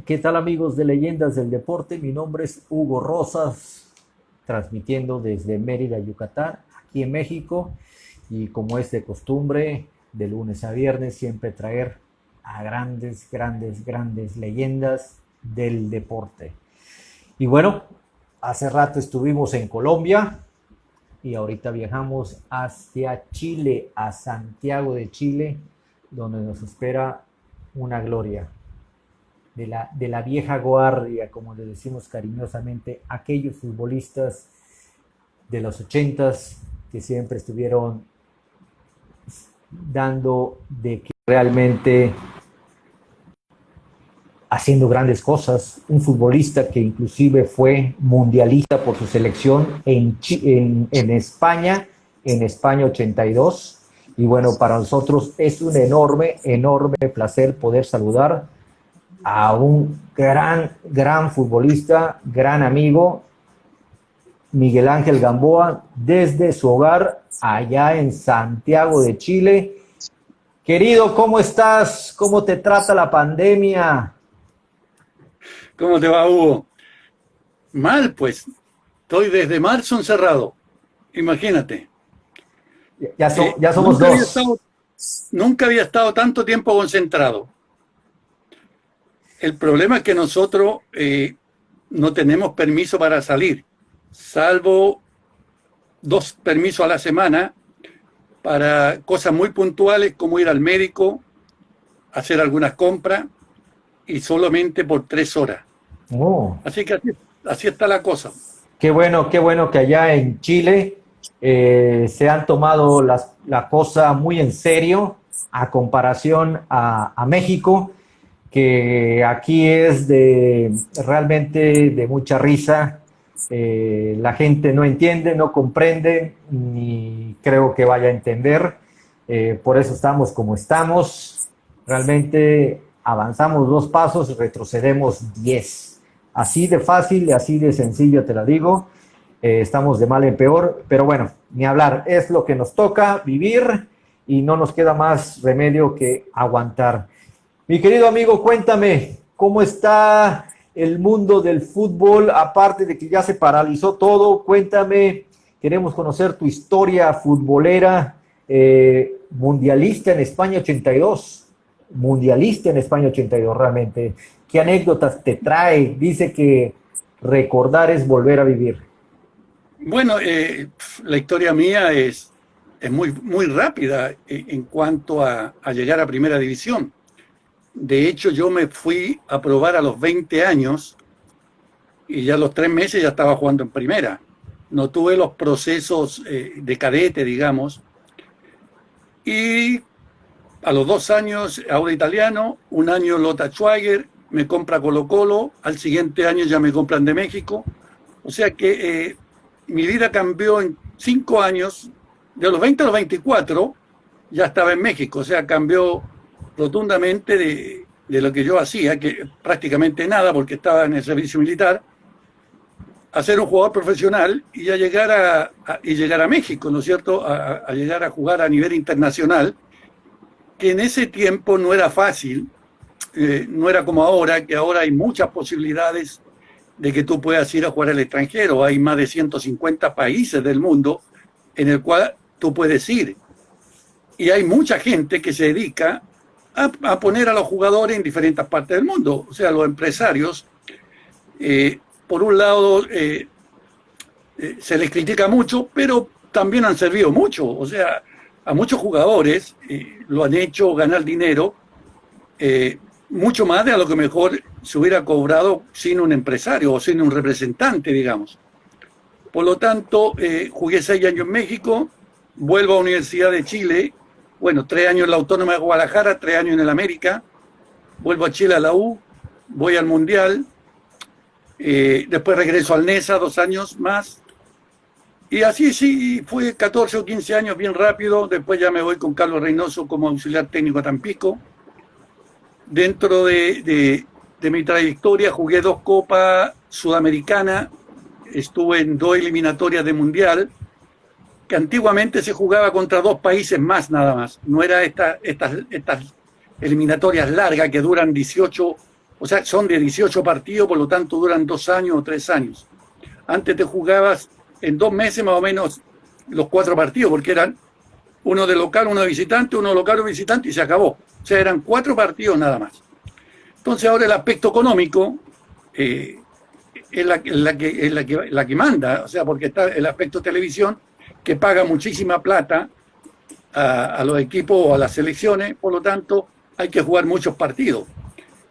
¿Qué tal amigos de Leyendas del Deporte? Mi nombre es Hugo Rosas, transmitiendo desde Mérida, Yucatán, aquí en México. Y como es de costumbre, de lunes a viernes, siempre traer a grandes leyendas del deporte. Y bueno, hace rato estuvimos en Colombia y ahorita viajamos hacia Chile, a Santiago de Chile, donde nos espera una gloria de la vieja guardia, como le decimos cariñosamente, aquellos futbolistas de los ochentas que siempre estuvieron dando de que realmente haciendo grandes cosas, un futbolista que inclusive fue mundialista por su selección en España, en España 82. Y bueno, para nosotros es un enorme placer poder saludar a un gran futbolista, gran amigo, Miguel Ángel Gamboa, desde su hogar allá en Santiago de Chile. Querido, ¿cómo estás? ¿Cómo te trata la pandemia? ¿Cómo te va, Hugo? Mal, pues. Estoy desde marzo encerrado. Imagínate. Ya somos Nunca había dos. estado, nunca había estado tanto tiempo concentrado. El problema es que nosotros no tenemos permiso para salir, salvo 2 permisos a la semana para cosas muy puntuales como ir al médico, hacer algunas compras y solamente por 3 horas. Oh, Así que así está la cosa. qué bueno que allá en Chile se han tomado la cosa muy en serio a comparación a México, que aquí es realmente de mucha risa. La gente no entiende, no comprende, ni creo que vaya a entender. Por eso estamos como estamos. Realmente avanzamos 2 pasos y retrocedemos 10. Así de fácil y así de sencillo te la digo. Estamos de mal en peor, pero bueno, ni hablar. Es lo que nos toca vivir y no nos queda más remedio que aguantar. Mi querido amigo, cuéntame, ¿cómo está el mundo del fútbol? Aparte de que ya se paralizó todo, cuéntame, queremos conocer tu historia futbolera, mundialista en España 82, mundialista en España 82 realmente. ¿Qué anécdotas te trae? Dice que recordar es volver a vivir. Bueno, la historia mía es muy rápida en cuanto a llegar a primera división. De hecho, yo me fui a probar a los 20 años y ya a los 3 meses ya estaba jugando en primera. No tuve los procesos de cadete, digamos. Y a los 2 años, ahora italiano, 1 año Lota Schwager, me compra Colo-Colo, al siguiente año ya me compran de México. O sea que mi vida cambió en 5 años, de los 20 a los 24 ya estaba en México, o sea, cambió rotundamente de lo que yo hacía, que prácticamente nada, porque estaba en el servicio militar, a ser un jugador profesional y a llegar a México, ¿no es cierto?, a llegar a jugar a nivel internacional, que en ese tiempo no era fácil, no era como ahora, que ahora hay muchas posibilidades de que tú puedas ir a jugar al extranjero. Hay más de 150 países del mundo en el cual tú puedes ir. Y hay mucha gente que se dedica a poner a los jugadores en diferentes partes del mundo. O sea, los empresarios, por un lado, se les critica mucho, pero también han servido mucho. O sea, a muchos jugadores lo han hecho ganar dinero, mucho más de a lo que mejor se hubiera cobrado sin un empresario o sin un representante, digamos. Por lo tanto, jugué 6 años en México, vuelvo a la Universidad de Chile, bueno, 3 años en la Autónoma de Guadalajara, 3 años en el América, vuelvo a Chile a la U, voy al Mundial, después regreso al NESA 2 años más, y así sí, fue 14 o 15 años bien rápido, después ya me voy con Carlos Reynoso como auxiliar técnico a Tampico. Dentro de mi trayectoria jugué 2 copas sudamericanas, estuve en 2 eliminatorias de mundial, que antiguamente se jugaba contra 2 países más nada más. No era estas eliminatorias largas que duran 18 O sea, son de 18 partidos, por lo tanto duran 2 años o 3 años. Antes te jugabas en 2 meses más o menos los 4 partidos, porque eran uno de local, uno de visitante, uno de local, uno de visitante, y se acabó. O sea, eran 4 partidos nada más. Entonces ahora el aspecto económico es la que manda, o sea, porque está el aspecto televisión, que paga muchísima plata a los equipos o a las selecciones, por lo tanto hay que jugar muchos partidos.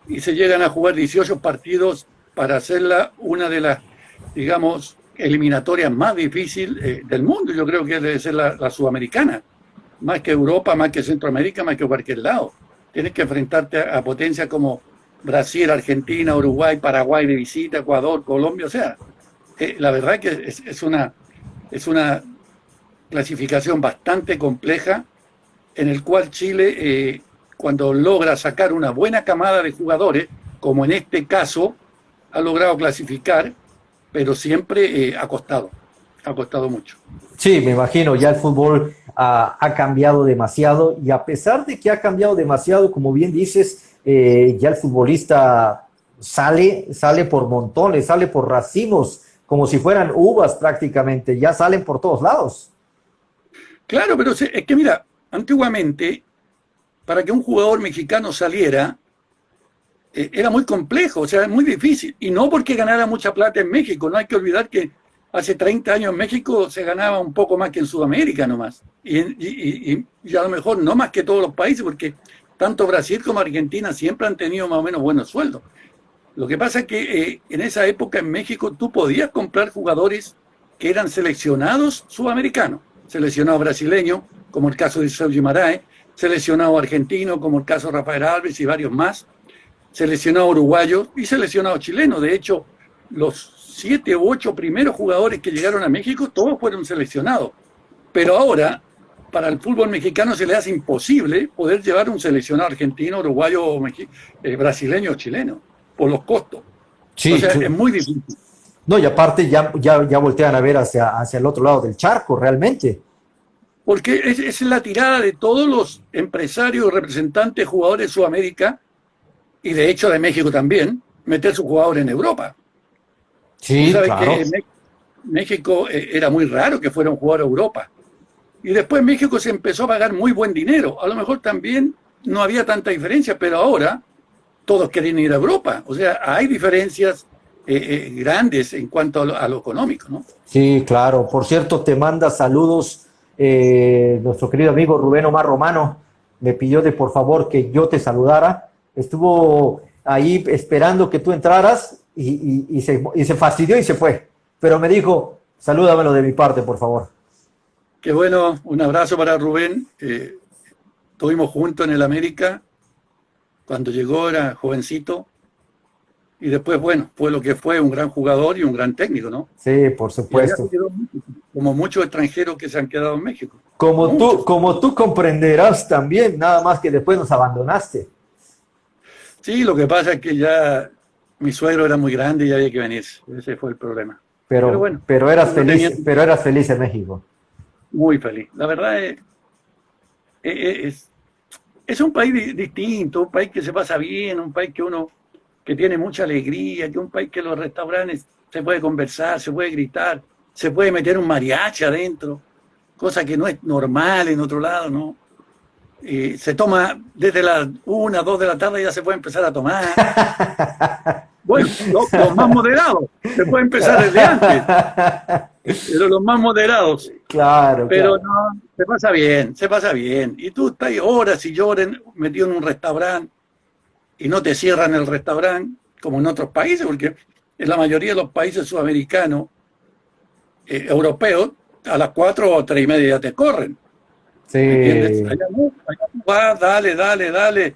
Y se llegan a jugar 18 partidos para hacerla una de las, digamos, eliminatorias más difíciles del mundo. Yo creo que debe ser la sudamericana, más que Europa, más que Centroamérica, más que cualquier lado. Tienes que enfrentarte a potencias como Brasil, Argentina, Uruguay, Paraguay de visita, Ecuador, Colombia. O sea, la verdad que es una clasificación bastante compleja, en el cual Chile, cuando logra sacar una buena camada de jugadores, como en este caso, ha logrado clasificar, pero siempre ha costado mucho. Sí, me imagino, ya el fútbol ha cambiado demasiado, y a pesar de que ha cambiado demasiado, como bien dices, ya el futbolista sale por montones, sale por racimos, como si fueran uvas prácticamente, ya salen por todos lados. Claro, pero es que mira, antiguamente, para que un jugador mexicano saliera, era muy complejo, o sea, es muy difícil. Y no porque ganara mucha plata en México, no hay que olvidar que hace 30 años en México se ganaba un poco más que en Sudamérica nomás. Y a lo mejor no más que todos los países, porque tanto Brasil como Argentina siempre han tenido más o menos buenos sueldos. Lo que pasa es que en esa época en México tú podías comprar jugadores que eran seleccionados sudamericanos, seleccionados brasileños, como el caso de Sergio Guimaraes, seleccionados argentinos, como el caso de Rafael Alves y varios más, seleccionados uruguayos y seleccionados chilenos. De hecho, los 7 u 8 primeros jugadores que llegaron a México, todos fueron seleccionados. Pero ahora, para el fútbol mexicano se le hace imposible poder llevar un seleccionado argentino, uruguayo, brasileño o chileno, por los costos. Sí, o sea, sí. Es muy difícil. No, y aparte ya voltean a ver hacia el otro lado del charco, realmente. Porque es la tirada de todos los empresarios, representantes, jugadores de Sudamérica, y de hecho de México también, meter sus jugadores en Europa. Sí, ¿Sabes claro. que México era muy raro que fuera un jugador a Europa? Y después México se empezó a pagar muy buen dinero. A lo mejor también no había tanta diferencia, pero ahora todos quieren ir a Europa. O sea, hay diferencias grandes en cuanto a lo económico, ¿no? Sí, claro. Por cierto, te manda saludos nuestro querido amigo Rubén Omar Romano. Me pidió de por favor que yo te saludara. Estuvo ahí esperando que tú entraras y se fastidió y se fue. Pero me dijo, salúdamelo de mi parte, por favor. Qué bueno, un abrazo para Rubén. Estuvimos juntos en el América. Cuando llegó era jovencito. Y después, bueno, fue lo que fue, un gran jugador y un gran técnico, ¿no? Sí, por supuesto. Como muchos extranjeros que se han quedado en México. Como tú comprenderás también, nada más que después nos abandonaste. Sí, lo que pasa es que ya mi suegro era muy grande y había que venir. Ese fue el problema. Pero bueno, eras feliz en México. Muy feliz. La verdad es un país distinto, un país que se pasa bien, un país que tiene mucha alegría, que un país que los restaurantes se puede conversar, se puede gritar, se puede meter un mariachi adentro, cosa que no es normal en otro lado, ¿no? Se toma desde las 1, 2 de la tarde, ya se puede empezar a tomar. Bueno, los más moderados, se puede empezar desde antes, pero los más moderados. Claro. Pero claro. No, se pasa bien. Y tú estás horas y horas metido en un restaurante y no te cierran el restaurante como en otros países, porque en la mayoría de los países sudamericanos, europeos, a las 4 o 3 y media ya te corren. Sí. ¿Entiendes? Allá tú vas, dale.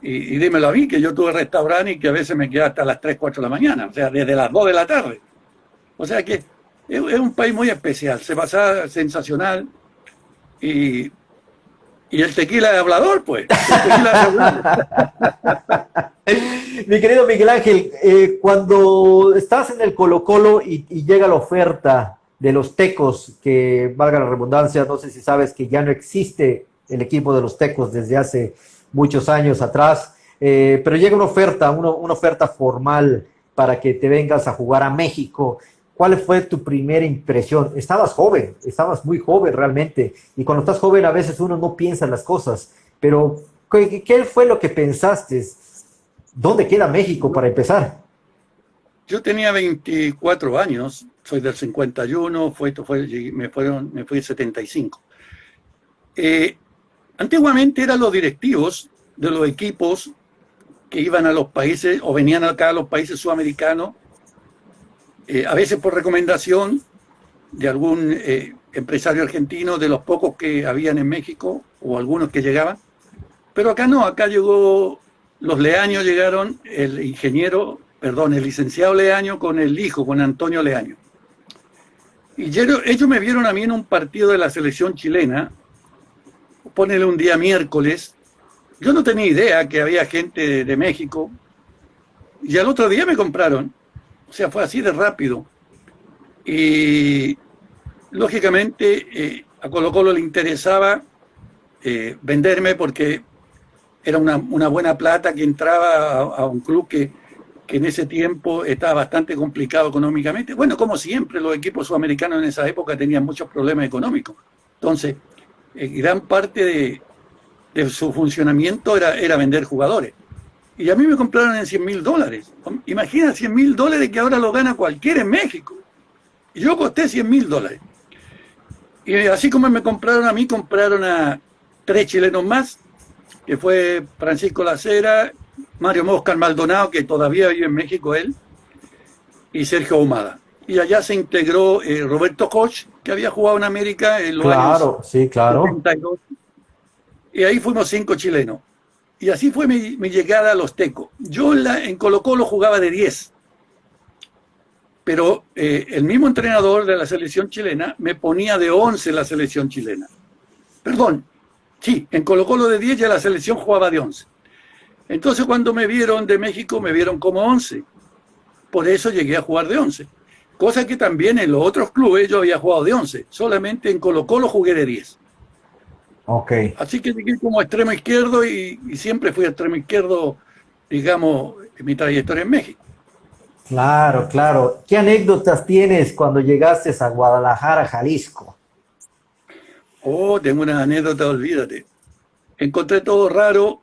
Y dímelo a mí, que yo tuve restaurante y que a veces me quedaba hasta las 3, 4 de la mañana, o sea, desde las 2 de la tarde. O sea que es un país muy especial, se pasa sensacional. Y el tequila de hablador, pues. El tequila de hablador. Mi querido Miguel Ángel, cuando estás en el Colo-Colo y llega la oferta de los Tecos, que valga la redundancia, no sé si sabes que ya no existe el equipo de los Tecos desde hace muchos años atrás, pero llega una oferta formal para que te vengas a jugar a México. ¿Cuál fue tu primera impresión? Estabas joven, estabas muy joven realmente, y cuando estás joven a veces uno no piensa en las cosas, pero ¿qué fue lo que pensaste? ¿Dónde queda México para empezar? Yo tenía 24 años, soy del 51, me fui en 75. Eh, Antiguamente eran los directivos de los equipos que iban a los países o venían acá a los países sudamericanos, a veces por recomendación de algún empresario argentino, de los pocos que habían en México o algunos que llegaban. Pero acá no, acá llegó, los Leaño llegaron, el licenciado Leaño con el hijo, con Antonio Leaño. Y ellos me vieron a mí en un partido de la selección chilena, ponele un día miércoles. Yo no tenía idea que había gente de México, y al otro día me compraron. O sea, fue así de rápido. Y lógicamente a Colo-Colo le interesaba venderme porque era una buena plata que entraba a un club que en ese tiempo estaba bastante complicado económicamente. Bueno, como siempre, los equipos sudamericanos en esa época tenían muchos problemas económicos. Entonces, gran parte de su funcionamiento era vender jugadores. Y a mí me compraron en $100.000. Imagina $100.000 que ahora lo gana cualquiera en México. Y yo costé $100.000. Y así como me compraron a mí, compraron a 3 chilenos más, que fue Francisco Lacera, Mario Moscar Maldonado, que todavía vive en México él, y Sergio Ahumada. Y allá se integró Roberto Koch, que había jugado en América en los años Sí, claro. 72. Y ahí fuimos 5 chilenos. Y así fue mi llegada a los Tecos. Yo en Colo-Colo jugaba de 10. Pero el mismo entrenador de la selección chilena me ponía de 11 en la selección chilena. Perdón, sí, en Colo-Colo de 10 ya la selección jugaba de 11. Entonces cuando me vieron de México me vieron como 11. Por eso llegué a jugar de 11. Cosa que también en los otros clubes yo había jugado de 11. Solamente en Colo-Colo jugué de 10. Ok. Así que llegué como extremo izquierdo y siempre fui extremo izquierdo, digamos, en mi trayectoria en México. Claro, claro. ¿Qué anécdotas tienes cuando llegaste a Guadalajara, Jalisco? Oh, tengo una anécdota, olvídate. Encontré todo raro.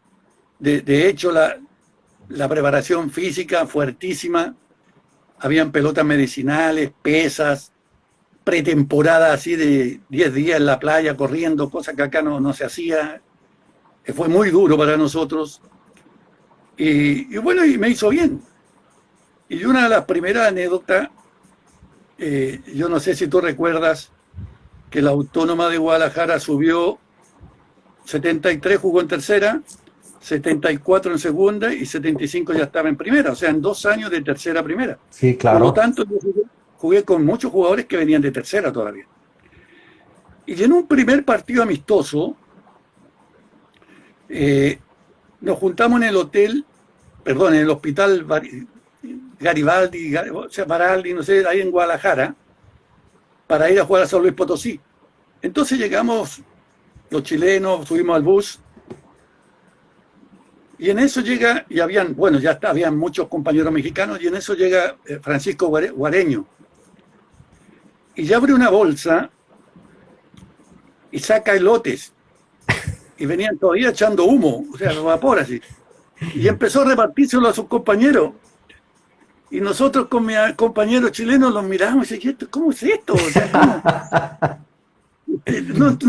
De hecho, la preparación física fuertísima. Habían pelotas medicinales, pesas, pretemporada así de 10 días en la playa corriendo, cosa que acá no se hacía. Fue muy duro para nosotros. Y bueno, y me hizo bien. Y una de las primeras anécdotas, yo no sé si tú recuerdas que la Autónoma de Guadalajara subió 73, jugó en tercera, 74 en segunda y 75 ya estaba en primera, o sea, en 2 años de tercera a primera. Sí, claro. Por lo tanto, yo jugué con muchos jugadores que venían de tercera todavía. Y en un primer partido amistoso, nos juntamos en el hotel, perdón, en el hospital Garibaldi, o sea, Baraldi, no sé, ahí en Guadalajara, para ir a jugar a San Luis Potosí. Entonces llegamos los chilenos, subimos al bus, y en eso llega, y habían muchos compañeros mexicanos, y en eso llega Francisco Guareño, y ya abre una bolsa y saca elotes, y venían todavía echando humo, o sea, vapor así, y empezó a repartírselo a sus compañeros. Y nosotros con mis compañeros chilenos los miramos y decíamos, ¿cómo es esto? O sea,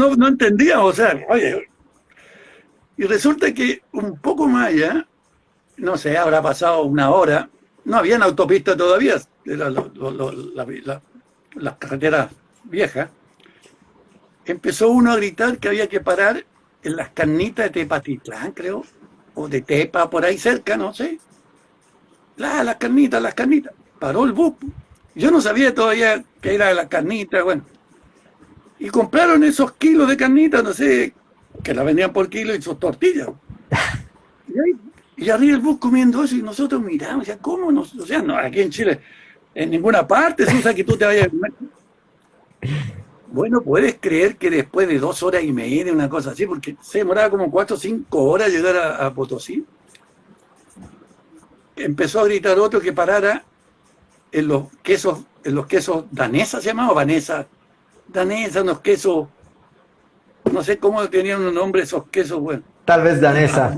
no entendíamos, o sea, oye. Y resulta que un poco más allá, no sé, habrá pasado 1 hora, no habían autopista todavía, las carreteras viejas, empezó uno a gritar que había que parar en las carnitas de Tepatitlán, creo, o de Tepa, por ahí cerca, no sé. Las carnitas. Paró el bus. Yo no sabía todavía que era la carnita, bueno. Y compraron esos kilos de carnitas, no sé, que la vendían por kilo y sus tortillas. Y arriba el bus comiendo eso y nosotros miramos, o sea, ¿cómo? O sea, no, aquí en Chile, en ninguna parte se usa que tú te vayas a comer. Bueno, puedes creer que después de 2 horas y media, una cosa así, porque se demoraba como 4 o 5 horas llegar a Potosí. empezó a gritar otro que parara en los quesos danesa, se llamaba danesa, unos quesos, no sé cómo tenían un nombre esos quesos, bueno. Tal vez danesa.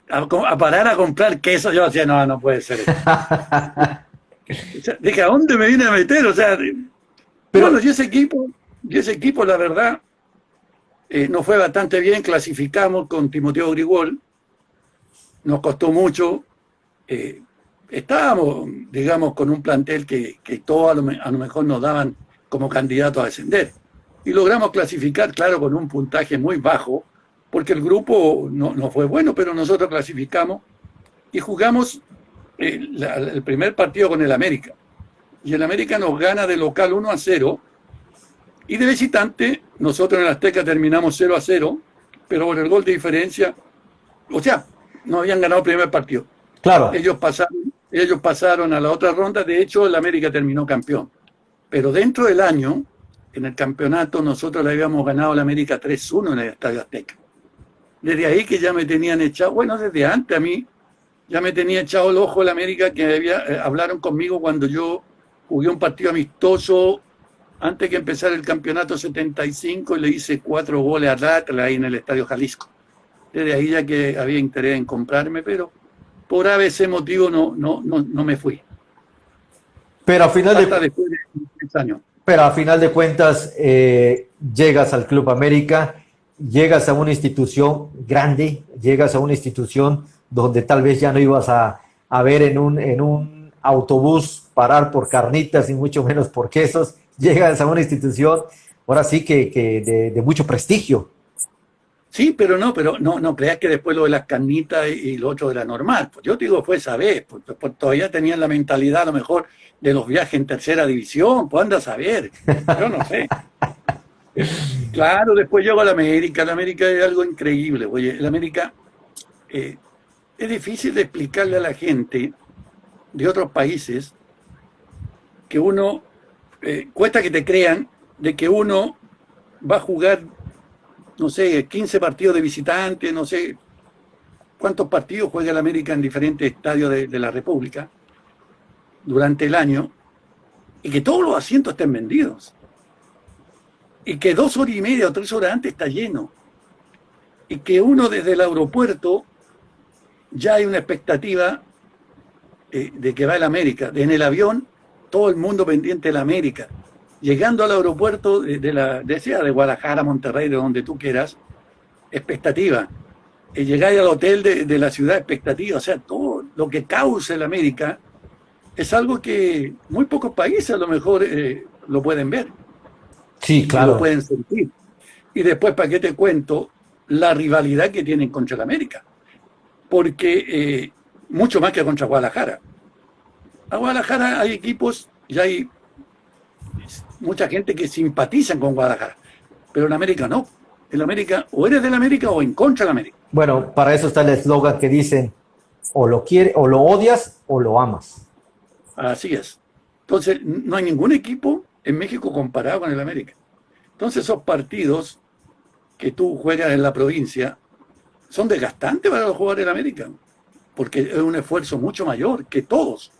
A parar a comprar queso, yo decía, no, no puede ser eso. O sea, dije, ¿a dónde me vine a meter? O sea, Pero, bueno, y ese equipo, la verdad, nos fue bastante bien, clasificamos con Timoteo Grigol, nos costó mucho, estábamos, digamos, con un plantel que todos a lo mejor nos daban como candidato a descender. Y logramos clasificar, claro, con un puntaje muy bajo, porque el grupo no fue bueno, pero nosotros clasificamos y jugamos el primer partido con el América. Y el América nos gana de local 1-0, y de visitante, nosotros en el Azteca terminamos 0-0, pero por el gol de diferencia, o sea, no habían ganado el primer partido. claro, Ellos pasaron a la otra ronda, de hecho el América terminó campeón. Pero dentro del año, en el campeonato, nosotros le habíamos ganado al América 3-1 en el Estadio Azteca. Desde ahí que ya me tenían echado, bueno, desde antes a mí, ya me tenía echado el ojo el América, que hablaron conmigo cuando yo jugué un partido amistoso antes que empezara el campeonato 75 y le hice 4 goles a Atlas ahí en el Estadio Jalisco. Desde ahí ya que había interés en comprarme, pero por ABC motivo no me fui. pero a final Hasta de, después de 3 años. pero a final de cuentas llegas al Club América, llegas a una institución grande, llegas a una institución donde tal vez ya no ibas a ver en un autobús parar por carnitas y mucho menos por quesos, llegas a una institución ahora sí que de mucho prestigio. Sí, pero no creas que después lo de las carnitas y lo otro era normal. Pues yo te digo, fue esa vez, pues todavía tenían la mentalidad a lo mejor de los viajes en tercera división, pues anda a saber, yo no sé. Claro, después llegó a la América es algo increíble, oye, el América es difícil de explicarle a la gente de otros países que uno, cuesta que te crean de que uno va a jugar, no sé, 15 partidos de visitante, no sé cuántos partidos juega el América en diferentes estadios de la República durante el año, y que todos los asientos estén vendidos, y que 2 horas y media o 3 horas antes está lleno, y que uno desde el aeropuerto ya hay una expectativa de que va el América. En el avión, todo el mundo pendiente de la América. Llegando al aeropuerto de Guadalajara, Monterrey, de donde tú quieras, expectativa. Llegáis al hotel de la ciudad, expectativa. O sea, todo lo que causa el América es algo que muy pocos países a lo mejor lo pueden ver. Sí, claro. Lo pueden sentir. Y después, ¿para qué te cuento? La rivalidad que tienen contra el América. Porque mucho más que contra Guadalajara. A Guadalajara hay equipos y hay mucha gente que simpatizan con Guadalajara, pero en América no. En América o eres del América o en contra del América. Bueno, para eso está el eslogan que dicen o lo quieres, o lo odias o lo amas. Así es. Entonces, no hay ningún equipo en México comparado con el América. Entonces, esos partidos que tú juegas en la provincia son desgastantes para los jugadores del América, porque es un esfuerzo mucho mayor que todos,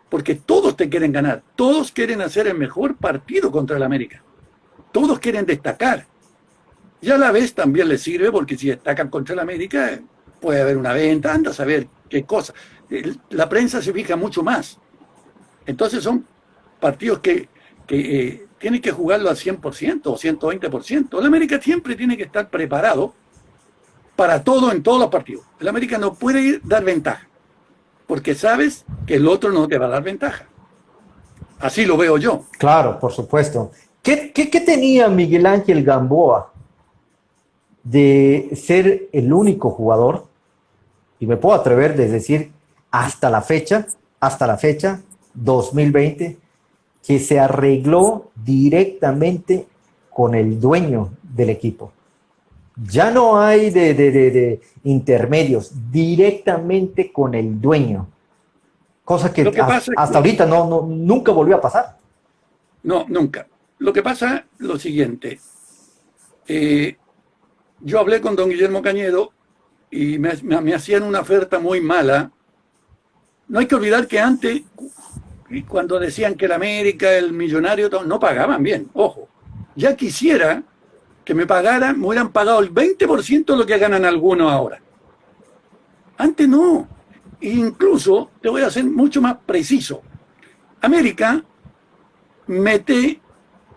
porque todos te quieren ganar, todos quieren hacer el mejor partido contra el América, todos quieren destacar. Y a la vez también les sirve porque si destacan contra el América puede haber una venta, anda a saber qué cosa. La prensa se fija mucho más. Entonces son partidos que tienen que jugarlo al 100% o 120%. El América siempre tiene que estar preparado para todo en todos los partidos. El América no puede dar ventaja, porque sabes que el otro no te va a dar ventaja. Así lo veo yo. Claro, por supuesto. ¿Qué tenía Miguel Ángel Gamboa de ser el único jugador, y me puedo atrever a decir hasta la fecha, 2020, que se arregló directamente con el dueño del equipo? Ya no hay de intermedios, directamente con el dueño. Cosa que hasta ahorita nunca volvió a pasar. No, nunca. Lo que pasa es lo siguiente. Yo hablé con don Guillermo Cañedo y me hacían una oferta muy mala no hay que olvidar que antes, cuando decían que el América, el Millonario, no pagaban bien, ojo. Ya quisiera que me hubieran pagado el 20% de lo que ganan algunos ahora. Antes no. Incluso, te voy a ser mucho más preciso. América mete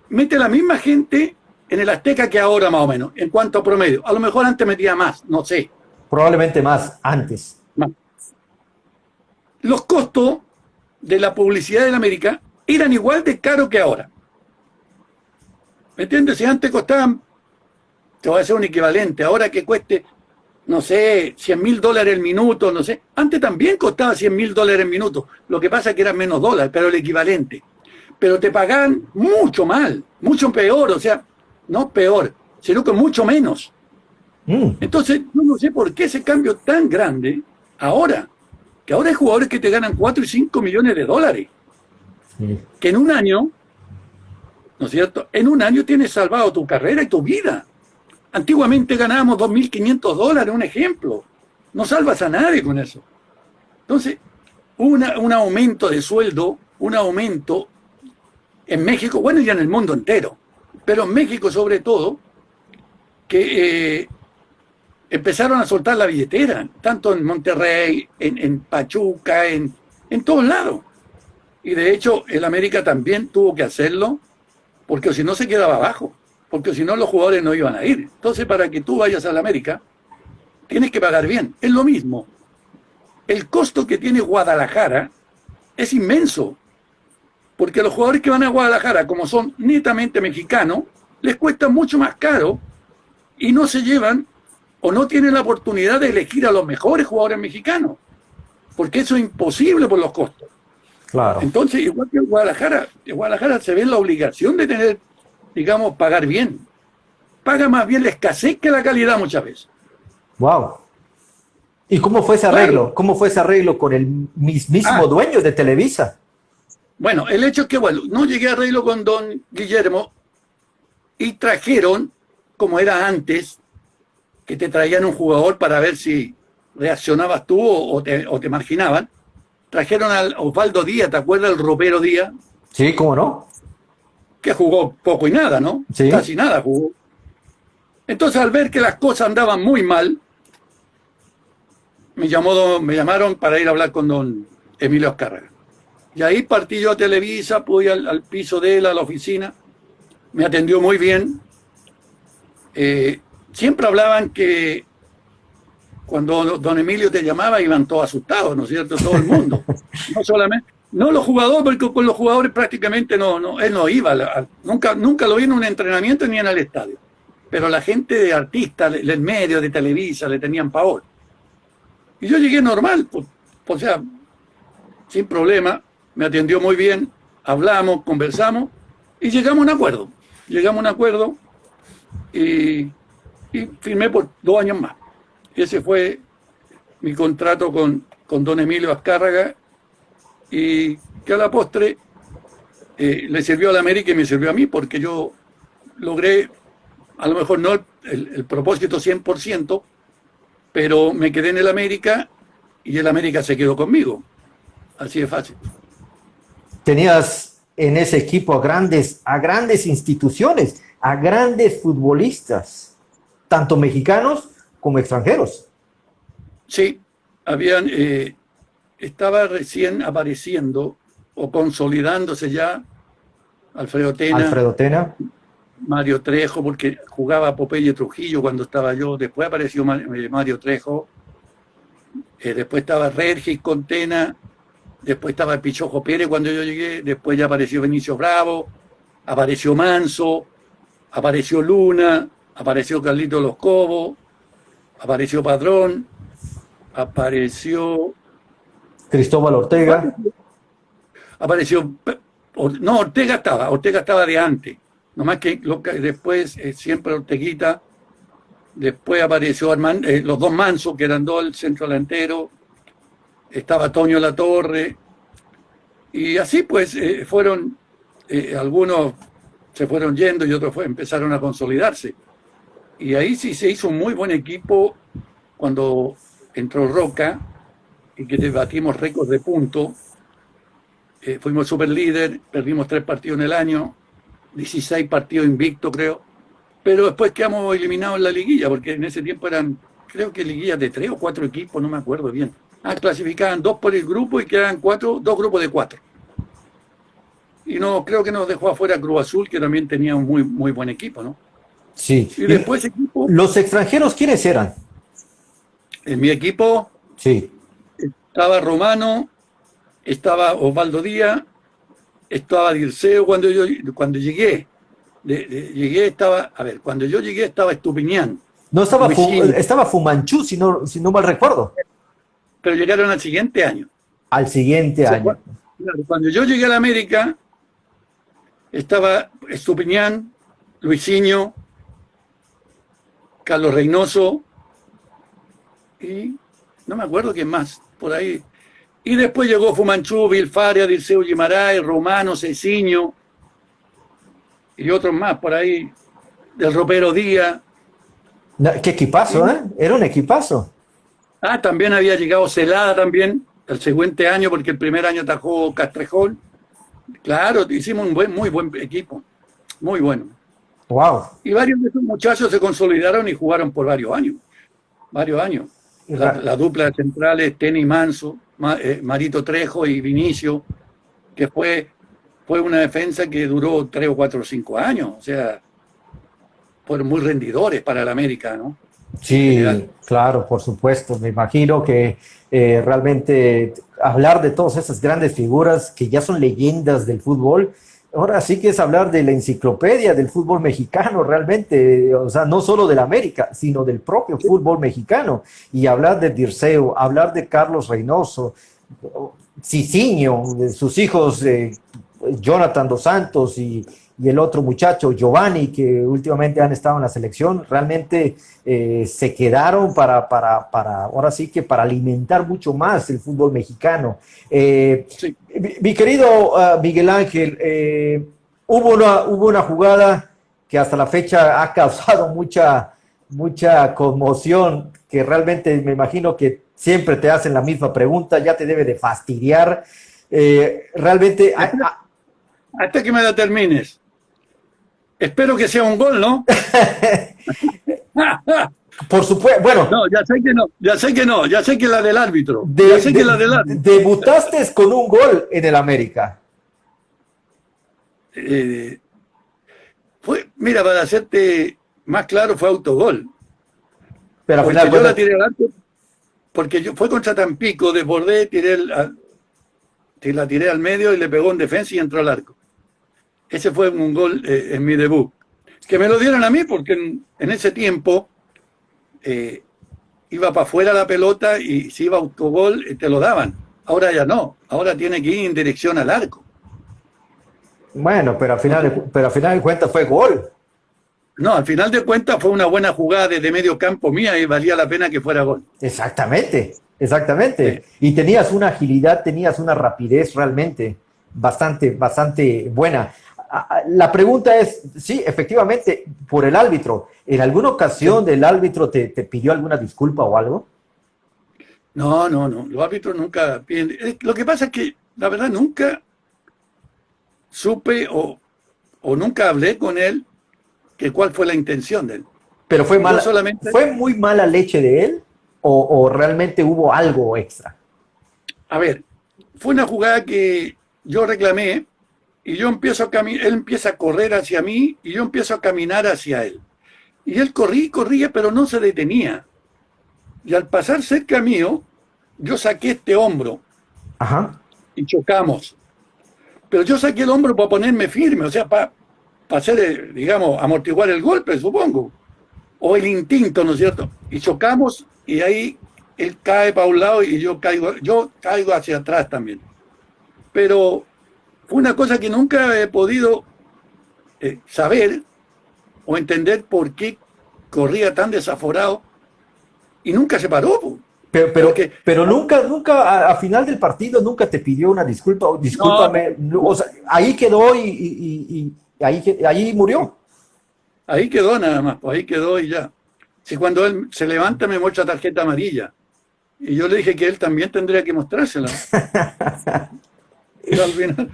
la misma gente en el Azteca que ahora más o menos, en cuanto a promedio. A lo mejor antes metía más, no sé. Probablemente más antes. Más. Los costos de la publicidad en América eran igual de caros que ahora. ¿Me entiendes? Si antes costaban, te voy a hacer un equivalente, ahora que cueste, no sé, $100.000 el minuto, no sé. Antes también costaba $100.000 el minuto. Lo que pasa es que eran menos dólares, pero el equivalente. Pero te pagaban mucho mal, mucho peor, o sea, no peor, sino que mucho menos. Entonces, yo no sé por qué ese cambio tan grande ahora, que ahora hay jugadores que te ganan 4 y 5 millones de dólares, que en un año, ¿no es cierto? En un año tienes salvado tu carrera y tu vida. Antiguamente ganábamos $2.500, un ejemplo. No salvas a nadie con eso. Entonces, un aumento de sueldo, un aumento en México, bueno, y en el mundo entero, pero en México sobre todo, que empezaron a soltar la billetera, tanto en Monterrey, en Pachuca, en todos lados. Y de hecho, el América también tuvo que hacerlo, porque si no se quedaba abajo, porque si no los jugadores no iban a ir. Entonces, para que tú vayas al América, tienes que pagar bien. Es lo mismo. El costo que tiene Guadalajara es inmenso, porque los jugadores que van a Guadalajara, como son netamente mexicanos, les cuesta mucho más caro y no se llevan o no tienen la oportunidad de elegir a los mejores jugadores mexicanos, porque eso es imposible por los costos. Claro. Entonces, igual que en Guadalajara se ve la obligación de tener, digamos, pagar bien. Paga más bien la escasez que la calidad muchas veces. Wow. ¿Y cómo fue ese arreglo? Claro. ¿Cómo fue ese arreglo con el mismísimo dueño de Televisa? Bueno, el hecho es que, bueno, no llegué a arreglo con don Guillermo y trajeron, como era antes, que te traían un jugador para ver si reaccionabas tú o te marginaban. Trajeron al Osvaldo Díaz, ¿te acuerdas? El ropero Díaz. Sí, ¿cómo no? Que jugó poco y nada, ¿no? Sí. Casi nada jugó. Entonces, al ver que las cosas andaban muy mal, me llamaron para ir a hablar con don Emilio Azcárraga. Y ahí partí yo a Televisa, pude al piso de él, a la oficina. Me atendió muy bien. Siempre hablaban que cuando don Emilio te llamaba iban todos asustados, ¿no es cierto? Todo el mundo. No solamente, no los jugadores, porque con los jugadores prácticamente él no iba. Nunca lo vi en un entrenamiento ni en el estadio. Pero la gente de artistas, el medio de Televisa, le tenían pavor. Y yo llegué normal, pues, o sea, sin problema, me atendió muy bien, hablamos, conversamos y llegamos a un acuerdo. Llegamos a un acuerdo y firmé por 2 años más. Ese fue mi contrato con don Emilio Azcárraga y que a la postre le sirvió a la América y me sirvió a mí porque yo logré, a lo mejor no el propósito 100%, pero me quedé en el América y el América se quedó conmigo. Así de fácil. Tenías en ese equipo a grandes instituciones, a grandes futbolistas, tanto mexicanos como extranjeros. Sí, estaba recién apareciendo o consolidándose ya Alfredo Tena. Mario Trejo, porque jugaba Popeye Trujillo cuando estaba yo, después apareció Mario Trejo, después estaba Regis con Tena, después estaba el Pichojo Pérez cuando yo llegué, después ya apareció Benicio Bravo, apareció Manso, apareció Luna, apareció Carlito Los Cobos, apareció Padrón, apareció Cristóbal Ortega. Apareció, no, Ortega estaba de antes. Nomás que después siempre Orteguita, después apareció los dos Mansos, que eran dos, el centro delantero, estaba Toño Latorre, y así pues fueron, algunos se fueron yendo y otros empezaron a consolidarse. Y ahí sí se hizo un muy buen equipo cuando entró Roca, y que batimos récords de puntos. Fuimos super líder, perdimos 3 partidos en el año, 16 partidos invictos, creo. Pero después quedamos eliminados en la liguilla, porque en ese tiempo eran, creo que liguillas de 3 o 4 equipos, no me acuerdo bien. Clasificaban 2 por el grupo y quedaban 2 grupos de 4. Y no, creo que nos dejó afuera Cruz Azul, que también tenía un muy, muy buen equipo, ¿no? Sí. Y después equipo... ¿Los extranjeros quiénes eran? En mi equipo sí. Estaba Romano, estaba Osvaldo Díaz, estaba Dirceu cuando llegué. Cuando yo llegué estaba Estupiñán. No estaba Fumanchu, si no mal recuerdo. Pero llegaron al siguiente año. Al siguiente año. Cuando yo llegué a la América, estaba Estupiñán, Luisinho, Carlos Reynoso y no me acuerdo quién más, por ahí. Y después llegó Fumanchu, Vilfaria, Dirceu Guimarães, Romano, Ceciño y otros más por ahí, del Ropero Díaz. Qué equipazo, ¿eh? Era un equipazo. También había llegado Celada también, el siguiente año, porque el primer año atajó Castrejón. Claro, hicimos un muy buen equipo, muy bueno. Wow. Y varios de esos muchachos se consolidaron y jugaron por varios años. La dupla de centrales, Teni Manso, Marito Trejo y Vinicio, que fue una defensa que duró 3 o 4 o 5 años. O sea, fueron muy rendidores para el América, ¿no? Sí, claro, por supuesto. Me imagino que realmente hablar de todas esas grandes figuras que ya son leyendas del fútbol, ahora sí que es hablar de la enciclopedia del fútbol mexicano realmente, o sea, no solo del América, sino del propio fútbol mexicano. Y hablar de Dirceu, hablar de Carlos Reynoso, Ciciño, de sus hijos Jonathan Dos Santos y el otro muchacho, Giovanni, que últimamente han estado en la selección, realmente se quedaron para ahora sí que para alimentar mucho más el fútbol mexicano. Sí. Mi querido Miguel Ángel, hubo una jugada que hasta la fecha ha causado mucha conmoción, que realmente me imagino que siempre te hacen la misma pregunta, ya te debe de fastidiar. Realmente... Hasta que me la termines. Espero que sea un gol, ¿no? Por supuesto, bueno. No, ya sé que la del árbitro. Debutaste con un gol en el América. Mira, para hacerte más claro, fue autogol. Pero al final, yo la tiré al arco, porque fue contra Tampico, desbordé, la tiré al medio y le pegó en defensa y entró al arco. Ese fue un gol en mi debut. Que me lo dieron a mí porque en ese tiempo iba para afuera la pelota y si iba autogol te lo daban. Ahora ya no. Ahora tiene que ir en dirección al arco. Bueno, pero al final de cuentas fue gol. No, al final de cuentas fue una buena jugada desde medio campo mía y valía la pena que fuera gol. Exactamente. Y tenías una agilidad, tenías una rapidez realmente bastante buena. La pregunta es, sí, efectivamente, por el árbitro. ¿En alguna ocasión el árbitro te pidió alguna disculpa o algo? No. Los árbitros nunca piden. Lo que pasa es que, la verdad, nunca supe o nunca hablé con él que cuál fue la intención de él. ¿Pero fue muy mala leche de él o realmente hubo algo extra? A ver, fue una jugada que yo reclamé y yo empiezo a caminar, él empieza a correr hacia mí y yo empiezo a caminar hacia él. Y él corría, pero no se detenía. Y al pasar cerca mío, yo saqué este hombro. Ajá. Y chocamos. Pero yo saqué el hombro para ponerme firme, o sea, para hacer, digamos, amortiguar el golpe, supongo. O el instinto, ¿no es cierto? Y chocamos y ahí él cae para un lado y yo caigo hacia atrás también. Pero fue una cosa que nunca he podido saber o entender por qué corría tan desaforado y nunca se paró. Pero nunca, a final del partido, nunca te pidió una disculpa, o discúlpame, no. O sea, ahí quedó y ahí murió. Ahí quedó nada más, pues ahí quedó y ya. Si cuando él se levanta me muestra tarjeta amarilla. Y yo le dije que él también tendría que mostrárselo. Y al final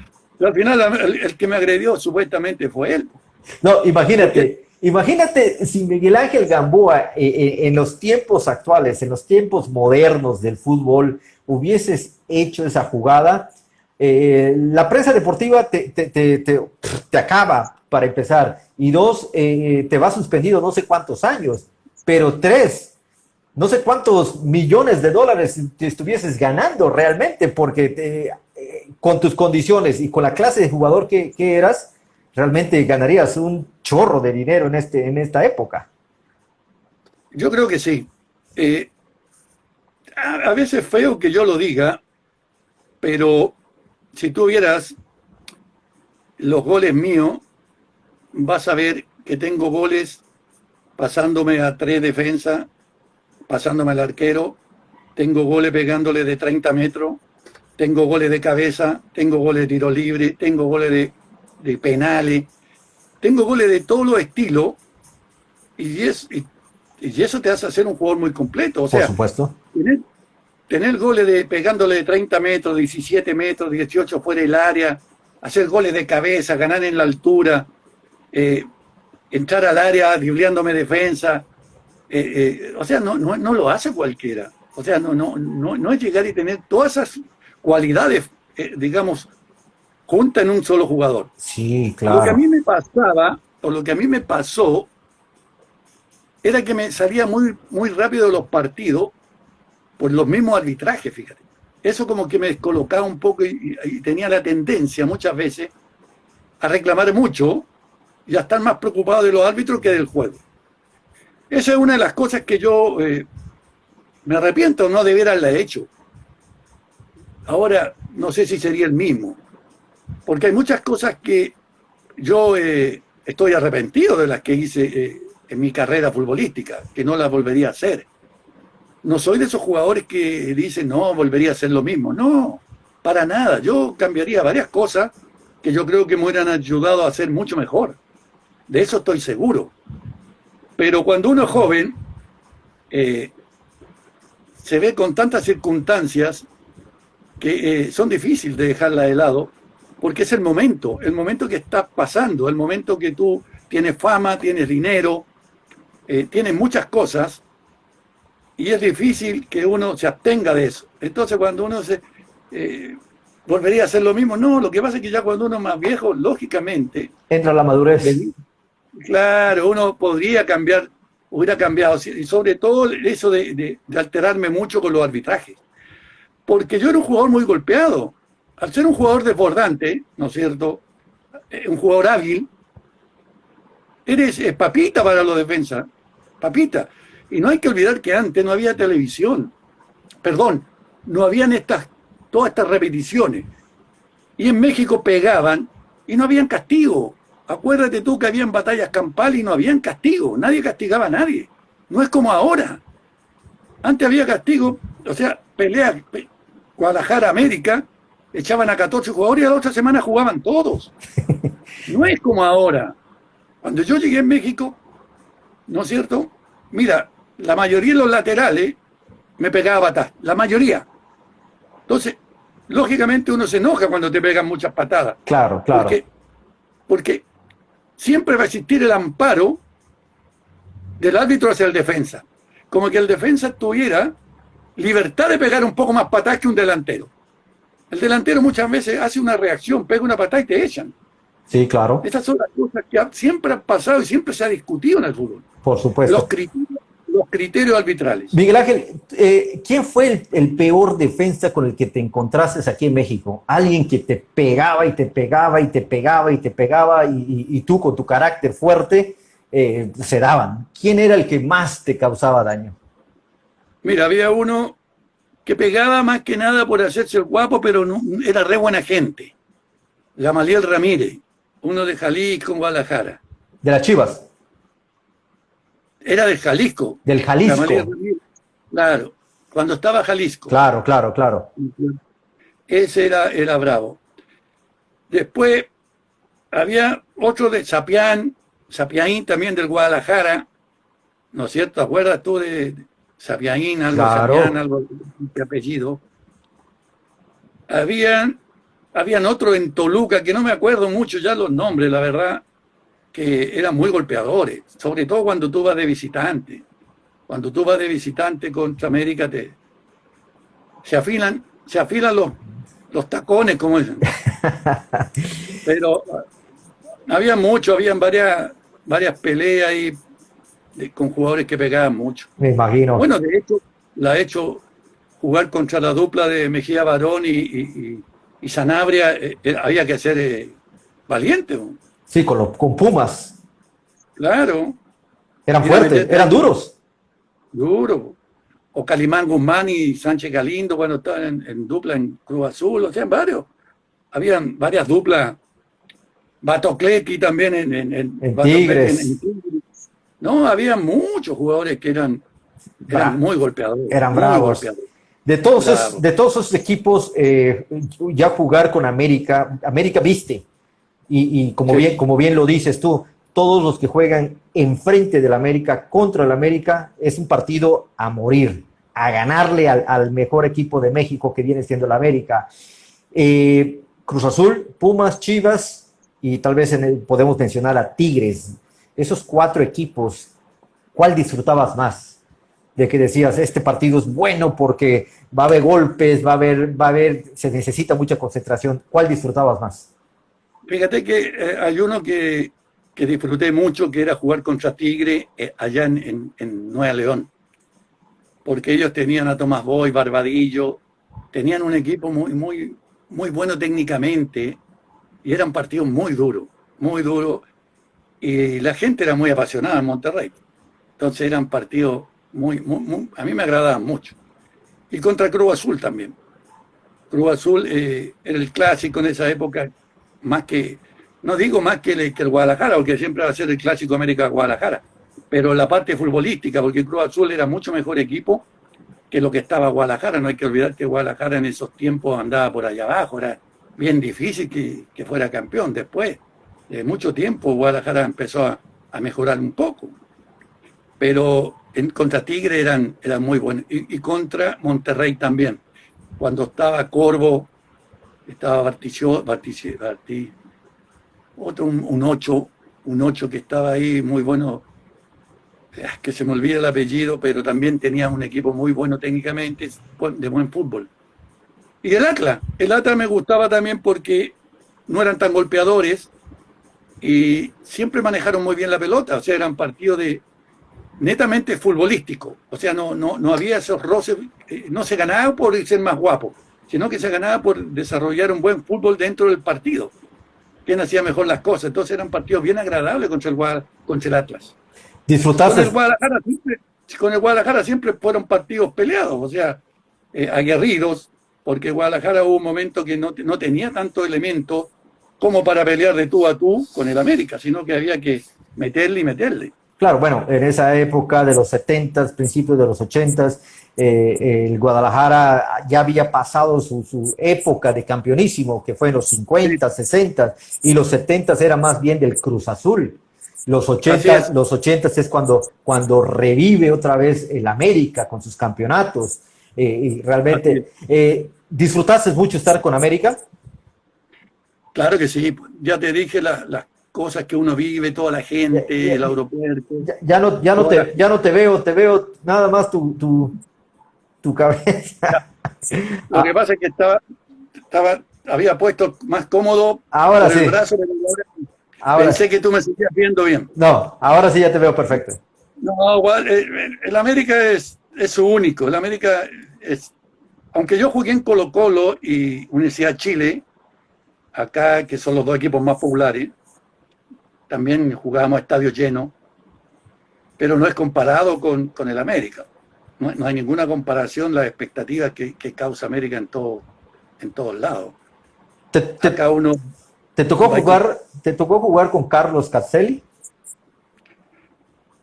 el que me agredió supuestamente fue él. No, Porque imagínate si Miguel Ángel Gamboa en los tiempos actuales, en los tiempos modernos del fútbol, hubieses hecho esa jugada, la prensa deportiva te acaba para empezar, y dos, te va suspendido no sé cuántos años, pero tres, no sé cuántos millones de dólares te estuvieses ganando realmente, porque con tus condiciones y con la clase de jugador que eras, realmente ganarías un chorro de dinero en esta época. yo creo que sí. Eh, a veces es feo que yo lo diga, pero si tú vieras los goles míos, vas a ver que tengo goles pasándome a tres defensas, pasándome al arquero, tengo goles pegándole de 30 metros, tengo goles de cabeza, tengo goles de tiro libre, tengo goles de penales, tengo goles de todos los estilos y, y eso te hace ser un jugador muy completo. O Por sea, supuesto. tener, tener goles de pegándole de 30 metros, 17 metros, 18 fuera del área, hacer goles de cabeza, ganar en la altura, eh, entrar al área dribleándome defensa. O sea, no lo hace cualquiera. O sea, no es llegar y tener todas esas cualidades, digamos, juntas en un solo jugador. Sí, Lo que a claro. mí me pasaba, o lo que a mí me pasó, era que me salía muy rápido de los partidos por los mismos arbitrajes, fíjate. Eso como que me descolocaba un poco y tenía la tendencia muchas veces a reclamar mucho y a estar más preocupado de los árbitros que del juego. Esa es una de las cosas que yo me arrepiento, no debiera haberla hecho. Ahora, no sé si sería el mismo, porque hay muchas cosas que yo estoy arrepentido de las que hice en mi carrera futbolística, que no las volvería a hacer. No soy de esos jugadores que dicen, no, volvería a hacer lo mismo. No, para nada. Yo cambiaría varias cosas que yo creo que me hubieran ayudado a hacer mucho mejor. De eso estoy seguro. Pero cuando uno es joven, eh, se ve con tantas circunstancias que son difíciles de dejarla de lado, porque es el momento que estás pasando, el momento que tú tienes fama, tienes dinero, tienes muchas cosas, y es difícil que uno se abstenga de eso. Entonces cuando uno volvería a hacer lo mismo, no, lo que pasa es que ya cuando uno es más viejo, lógicamente, Entra la madurez. claro, uno podría cambiar, hubiera cambiado, y sobre todo eso de alterarme mucho con los arbitrajes. Porque yo era un jugador muy golpeado. Al ser un jugador desbordante, ¿no es cierto? Un jugador hábil, eres papita para los defensas, papita. Y no hay que olvidar que antes no había televisión, perdón, no habían todas estas repeticiones. Y en México pegaban y no habían castigo. Acuérdate tú que habían batallas campales y no habían castigo, nadie castigaba a nadie. No es como ahora. Antes había castigo, o sea, pelea Guadalajara, América, echaban a 14 jugadores y a la otra semana jugaban todos. No es como ahora. Cuando yo llegué en México, ¿no es cierto? Mira, la mayoría de los laterales me pegaba patadas, la mayoría. Entonces, lógicamente uno se enoja cuando te pegan muchas patadas. Claro, claro. Porque siempre va a existir el amparo del árbitro hacia el defensa. Como que el defensa tuviera libertad de pegar un poco más patadas que un delantero. El delantero muchas veces hace una reacción, pega una patada y te echan. Sí, claro. Esas son las cosas que siempre han pasado y siempre se ha discutido en el fútbol. Por supuesto. Los criterios arbitrales. Miguel Ángel, ¿quién fue el peor defensa con el que te encontraste aquí en México? Alguien que te pegaba y te pegaba y te pegaba y te pegaba y tú con tu carácter fuerte se daban. ¿Quién era el que más te causaba daño? Mira, había uno que pegaba más que nada por hacerse el guapo, pero no, era re buena gente. Gamaliel Ramírez, uno de Jalisco, Guadalajara. De las Chivas. Era de Jalisco. Del Jalisco. Claro, cuando estaba Jalisco. Claro, claro, claro. Ese era bravo. Después había otro de Sapiaín también del Guadalajara, ¿no es cierto? ¿Te acuerdas tú Sabiaín, algo Claro. Sabián, algo de apellido. Habían otro en Toluca, que no me acuerdo mucho ya los nombres, la verdad, que eran muy golpeadores, sobre todo cuando tú vas de visitante. Cuando tú vas de visitante contra América, se afilan los tacones, como dicen. Pero había mucho, habían varias peleas ahí con jugadores que pegaban mucho. Me imagino. Bueno, de hecho, la ha hecho jugar contra la dupla de Mejía Barón y Sanabria, había que ser valiente. ¿No? Sí, con Pumas. Claro. Eran Ir a fuertes, meterte eran duros. duro. O Calimán Guzmán y Sánchez Galindo, cuando estaban en dupla en Cruz Azul, o sea, habían varias duplas. Batocleti también En Tigres. en Tigres. No, había muchos jugadores que eran muy golpeadores. Eran muy bravos. golpeadores. De todos, Bravo. de todos esos equipos, ya jugar con América, América viste. Y como, Sí. como bien lo dices tú, todos los que juegan enfrente del América, contra el América, es un partido a morir, a ganarle al mejor equipo de México que viene siendo el América. Cruz Azul, Pumas, Chivas y tal vez podemos mencionar a Tigres. Esos 4 equipos, ¿cuál disfrutabas más? De que decías, este partido es bueno porque va a haber golpes, va a haber, se necesita mucha concentración. ¿Cuál disfrutabas más? Fíjate que hay uno que disfruté mucho, que era jugar contra Tigre allá en Nueva León, porque ellos tenían a Tomás Boy, Barbadillo, tenían un equipo muy bueno técnicamente y eran partidos muy duros, y la gente era muy apasionada en Monterrey. Entonces eran partidos a mí me agradaban mucho. Y contra Cruz Azul también. Cruz Azul era el clásico en esa época, no digo más que el Guadalajara, porque siempre va a ser el clásico América-Guadalajara, pero la parte futbolística, porque Cruz Azul era mucho mejor equipo que lo que estaba Guadalajara. No hay que olvidar que Guadalajara en esos tiempos andaba por allá abajo, era bien difícil que fuera campeón. Después de mucho tiempo Guadalajara empezó a mejorar un poco, pero contra Tigre eran muy buenos, y contra Monterrey también, cuando estaba Corvo, estaba otro un ocho que estaba ahí muy bueno, que se me olvida el apellido, pero también tenía un equipo muy bueno técnicamente, de buen fútbol. Y el Atlas me gustaba también porque no eran tan golpeadores y siempre manejaron muy bien la pelota, o sea, eran partidos netamente futbolísticos, o sea, no había esos roces, no se ganaba por ser más guapo, sino que se ganaba por desarrollar un buen fútbol dentro del partido. Quién hacía mejor las cosas. Entonces eran partidos bien agradables contra el Atlas. ¿Disfrutaste? Con el Guadalajara siempre fueron partidos peleados, o sea, aguerridos, porque Guadalajara hubo un momento que no tenía tanto elemento como para pelear de tú a tú con el América, sino que había que meterle y meterle. Claro, bueno, en esa época de los 70s, principios de los 80s, el Guadalajara ya había pasado su época de campeonísimo, que fue en los 50, 60, y los 70s era más bien del Cruz Azul. Los 80s es cuando revive otra vez el América con sus campeonatos. Y realmente, ¿disfrutaste mucho estar con América? Claro que sí, ya te dije las cosas que uno vive, toda la gente, el aeropuerto. Ya no te veo nada más tu cabeza. Lo que pasa es que había puesto más cómodo Ahora por sí. el brazo, pero pensé que tú me seguías viendo bien. No, ahora sí ya te veo perfecto. No, igual, el América es su único. El América aunque yo jugué en Colo-Colo y Universidad de Chile, acá, que son los dos equipos más populares, también jugábamos a estadio lleno, pero no es comparado con el América. No hay ninguna comparación las expectativas que causa América en todos lados. Acá uno... ¿Te tocó jugar con Carlos Caselli?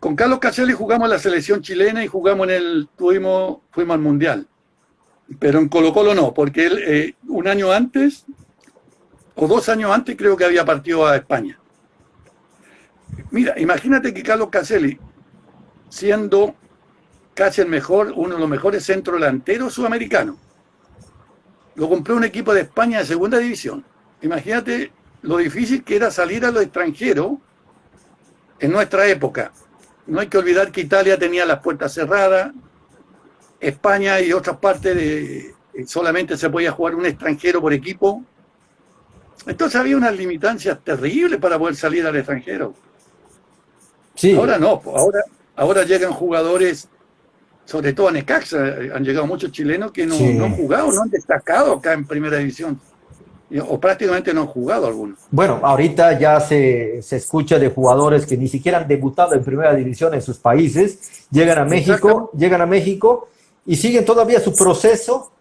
Con Carlos Caselli jugamos en la selección chilena y fuimos al Mundial. Pero en Colo-Colo no, porque él un año antes, o 2 años antes, creo que había partido a España. Mira, imagínate que Carlos Caselli, siendo casi uno de los mejores centrodelanteros sudamericanos. Lo compró un equipo de España de segunda división. Imagínate lo difícil que era salir a lo extranjero en nuestra época. No hay que olvidar que Italia tenía las puertas cerradas, España y otras partes solamente se podía jugar un extranjero por equipo. Entonces había unas limitancias terribles para poder salir al extranjero. Sí. Ahora no, ahora llegan jugadores, sobre todo a Necaxa, han llegado muchos chilenos que no han jugado, no han destacado acá en Primera División, o prácticamente no han jugado algunos. Bueno, ahorita ya se escucha de jugadores que ni siquiera han debutado en Primera División en sus países, llegan a México y siguen todavía su proceso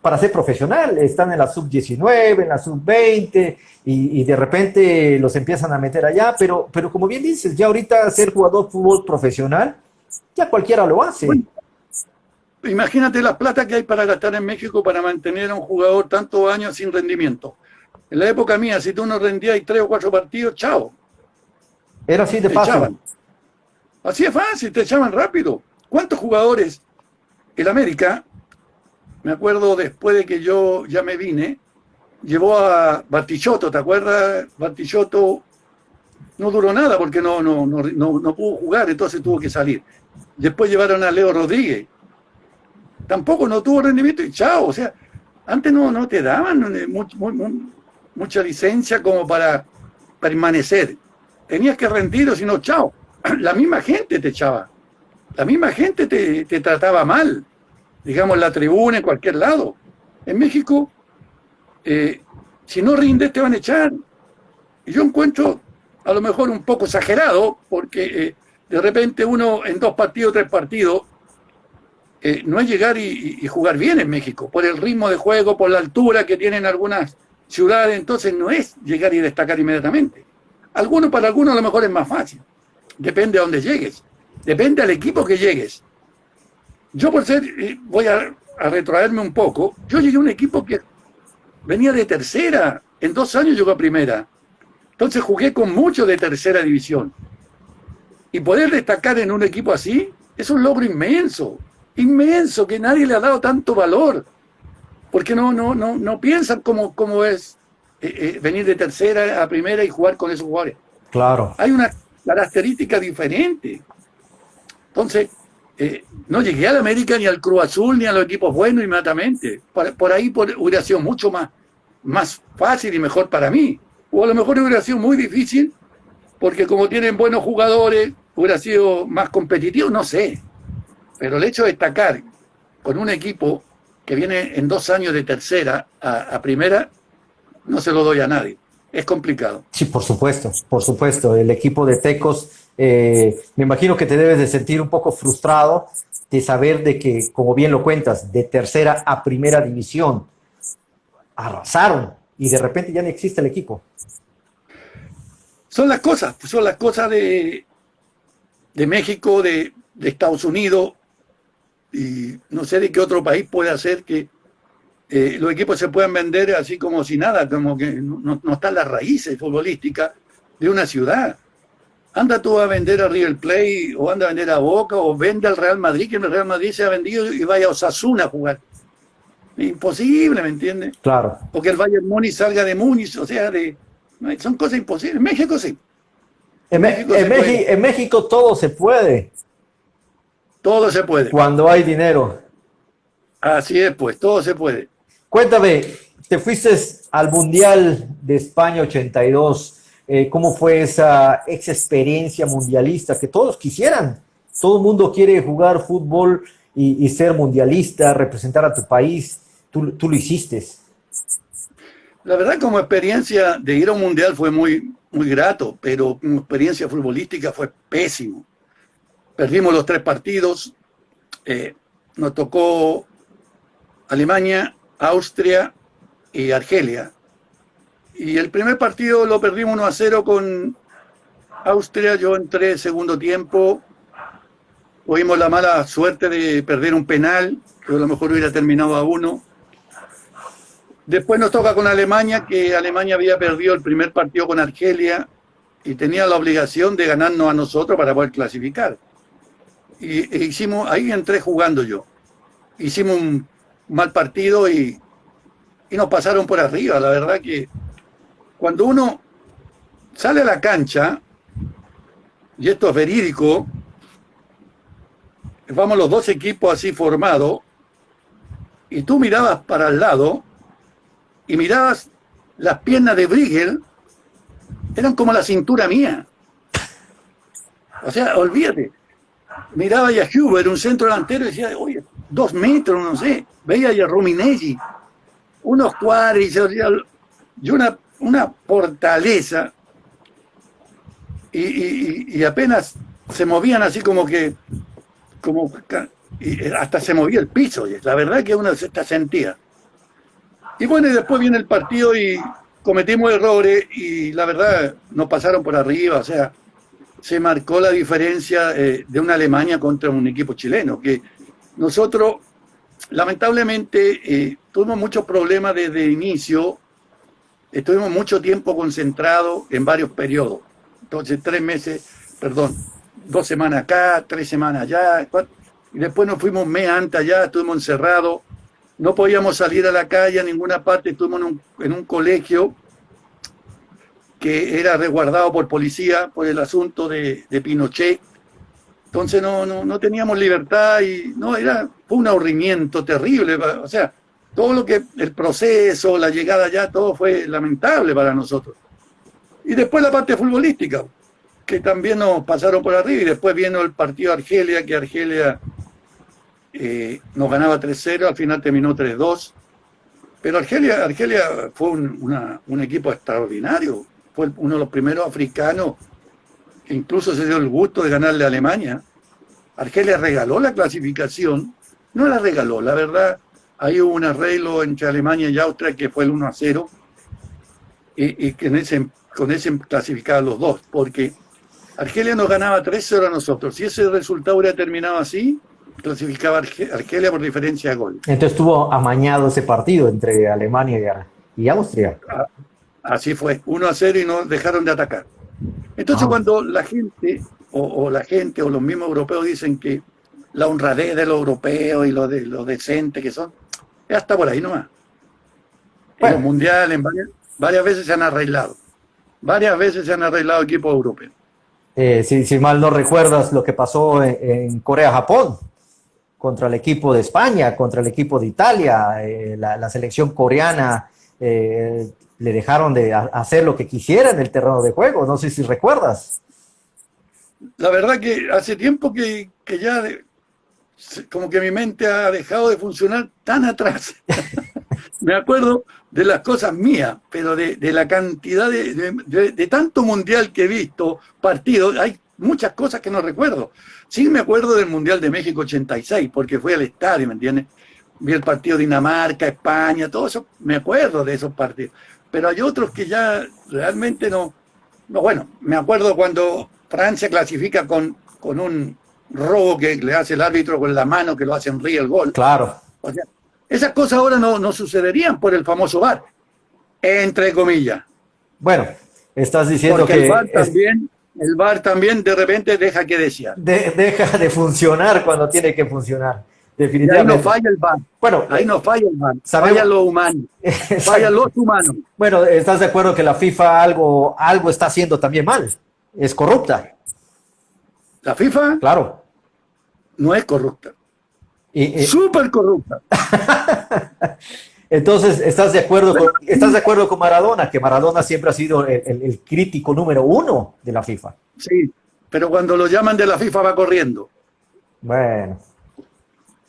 para ser profesional. Están en la sub-19, en la sub-20 y de repente los empiezan a meter allá, pero como bien dices, ya ahorita ser jugador de fútbol profesional, ya cualquiera lo hace. Bueno, imagínate la plata que hay para gastar en México para mantener a un jugador tantos años sin rendimiento. En la época mía, si tú no rendías 3 o 4 partidos, chao. Era así de fácil. Así es fácil, te echaban rápido. ¿Cuántos jugadores? El América, me acuerdo después de que yo ya me vine, llevó a Bartichotto, ¿te acuerdas? Bartichotto no duró nada porque no pudo jugar, entonces tuvo que salir. Después llevaron a Leo Rodríguez. Tampoco no tuvo rendimiento y chao. O sea, antes no te daban mucha licencia como para permanecer. Tenías que rendir o si no, chao. La misma gente te echaba. La misma gente te trataba mal. Digamos, en la tribuna, en cualquier lado. En México, si no rindes te van a echar. Y yo encuentro a lo mejor un poco exagerado, porque de repente uno en 2 partidos, 3 partidos, no es llegar y jugar bien en México, por el ritmo de juego, por la altura que tienen algunas ciudades, entonces no es llegar y destacar inmediatamente. Para algunos a lo mejor es más fácil, depende a dónde llegues, depende al equipo que llegues. Yo voy a retrotraerme un poco, yo llegué a un equipo que venía de tercera, en 2 años llegó a primera, entonces jugué con muchos de tercera división, y poder destacar en un equipo así es un logro inmenso, que nadie le ha dado tanto valor, porque no piensan cómo es venir de tercera a primera y jugar con esos jugadores. Claro. Hay una característica diferente. Entonces, no llegué al América ni al Cruz Azul ni a los equipos buenos inmediatamente. Por ahí hubiera sido mucho más fácil y mejor para mí. O a lo mejor hubiera sido muy difícil, porque como tienen buenos jugadores, hubiera sido más competitivo, no sé. Pero el hecho de destacar con un equipo que viene en 2 años de tercera a primera, no se lo doy a nadie. Es complicado. Sí, por supuesto. El equipo de Tecos, me imagino que te debes de sentir un poco frustrado de saber de que, como bien lo cuentas, de tercera a primera división, arrasaron y de repente ya no existe el equipo. Son las cosas de México, de Estados Unidos, y no sé de qué otro país puede hacer que los equipos se puedan vender así como si nada, como que no están las raíces futbolísticas de una ciudad. Anda tú a vender a River Plate, o anda a vender a Boca, o vende al Real Madrid, que el Real Madrid se ha vendido y vaya a Osasuna a jugar. Imposible, ¿me entiendes? Claro. O que el Bayern Múnich salga de Múnich, o sea, son cosas imposibles. En México sí. En México todo se puede. Todo se puede. Cuando hay dinero. Así es, pues, todo se puede. Cuéntame, te fuiste al Mundial de España 82. ¿Cómo fue esa experiencia mundialista que todos quisieran? Todo el mundo quiere jugar fútbol y ser mundialista, representar a tu país. Tú lo hiciste. La verdad, como experiencia de ir a un mundial fue muy, muy grato, pero como experiencia futbolística fue pésimo. Perdimos los 3 partidos. Nos tocó Alemania, Austria y Argelia. Y el primer partido lo perdimos 1-0 con Austria. Yo entré segundo tiempo. Tuvimos la mala suerte de perder un penal, que a lo mejor hubiera terminado a 1. Después nos toca con Alemania, que Alemania había perdido el primer partido con Argelia y tenía la obligación de ganarnos a nosotros para poder clasificar. e hicimos, ahí entré jugando yo. Hicimos un mal partido y nos pasaron por arriba. La verdad que cuando uno sale a la cancha, y esto es verídico, vamos los dos equipos así formados, y tú mirabas para el lado y mirabas las piernas de Brigel, eran como la cintura mía. O sea, olvídate. Miraba ya a Huber, un centro delantero, y decía, oye, 2 metros, no sé. Veía ya a Rominelli, unos cuadros y una fortaleza. Y apenas se movían así y hasta se movía el piso. La verdad que uno se sentía. Y bueno, y después viene el partido y cometimos errores y la verdad nos pasaron por arriba. O sea, se marcó la diferencia de una Alemania contra un equipo chileno, que nosotros lamentablemente tuvimos muchos problemas desde el inicio, estuvimos mucho tiempo concentrados en varios periodos, entonces 2 semanas acá, 3 semanas allá, y después nos fuimos un mes antes allá, estuvimos encerrados, no podíamos salir a la calle a ninguna parte, estuvimos en un colegio que era resguardado por policía por el asunto de Pinochet. Entonces no teníamos libertad y fue un aburrimiento terrible. O sea, todo lo que, el proceso, la llegada allá, todo fue lamentable para nosotros. Y después la parte futbolística, que también nos pasaron por arriba, y después vino el partido de Argelia, que Argelia nos ganaba 3-0, al final terminó 3-2. Pero Argelia fue un equipo extraordinario. Fue uno de los primeros africanos que incluso se dio el gusto de ganarle a Alemania. Argelia regaló la clasificación, no la regaló, la verdad, ahí hubo un arreglo entre Alemania y Austria que fue el 1-0, y que con ese clasificaban los dos, porque Argelia nos ganaba 3-0 a nosotros. Si ese resultado hubiera terminado así, clasificaba Argelia por diferencia de gol. Entonces estuvo amañado ese partido entre Alemania y Austria. Así fue, 1-0 y no dejaron de atacar. Entonces cuando la gente o los mismos europeos dicen que la honradez de los europeos y lo decente que son, es hasta por ahí nomás. En los mundiales, varias veces se han arreglado. Varias veces se han arreglado equipos europeos. Si mal no recuerdas lo que pasó en Corea-Japón, contra el equipo de España, contra el equipo de Italia, la selección coreana le dejaron de hacer lo que quisiera en el terreno de juego. No sé si recuerdas. La verdad que hace tiempo que ya como que mi mente ha dejado de funcionar tan atrás. Me acuerdo de las cosas mías, pero de la cantidad de tanto mundial que he visto, partidos, hay muchas cosas que no recuerdo. Sí me acuerdo del Mundial de México 86, porque fui al estadio, ¿me entiendes? Vi el partido Dinamarca, España, todo eso, me acuerdo de esos partidos. Pero hay otros que ya realmente no. Bueno, me acuerdo cuando Francia clasifica con un robo que le hace el árbitro con la mano, que lo hace en Río el gol. Claro. O sea, esas cosas ahora no sucederían por el famoso VAR, entre comillas. Bueno, estás diciendo porque que el VAR también de repente deja que desear. Deja de funcionar cuando tiene que funcionar. Definitivamente. Y ahí no falla el VAR. Bueno, ahí no falla el VAR. Sabemos, falla lo humano. Falla los humanos. Bueno, ¿estás de acuerdo que la FIFA algo está haciendo también mal? Es corrupta. ¿La FIFA? Claro. No es corrupta. Súper corrupta. Entonces, ¿estás de acuerdo con Maradona? Que Maradona siempre ha sido el crítico número 1 de la FIFA. Sí, pero cuando lo llaman de la FIFA va corriendo. Bueno.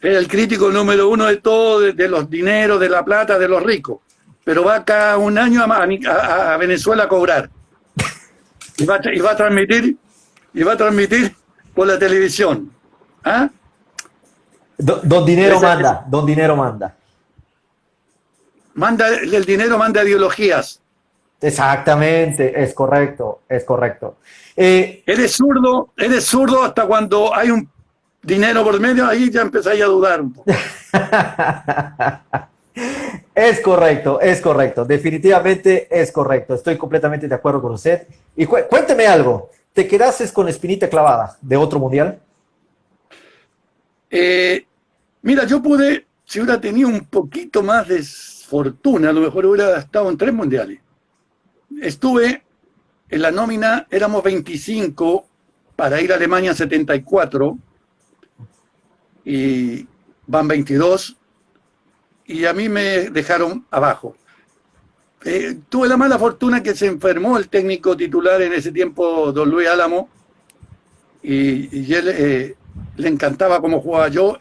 Es el crítico número 1 de todo, de los dineros, de la plata, de los ricos. Pero va cada un año a Venezuela a cobrar. Y va a transmitir por la televisión. ¿Ah? Don Dinero manda, Don Dinero manda. El dinero manda ideologías. Exactamente, es correcto. Eres zurdo hasta cuando hay un dinero por medio, ahí ya empezáis a dudar un poco. Es correcto, definitivamente es correcto. Estoy completamente de acuerdo con usted. Y cuénteme algo, ¿te quedaste con la espinita clavada de otro mundial? Eh, Mira, yo pude, si hubiera tenido un poquito más de fortuna, a lo mejor hubiera estado en 3 mundiales. Estuve en la nómina, éramos 25 para ir a Alemania 74 y van 22 y a mí me dejaron abajo. Tuve la mala fortuna que se enfermó el técnico titular en ese tiempo, don Luis Álamo, y él le encantaba cómo jugaba yo.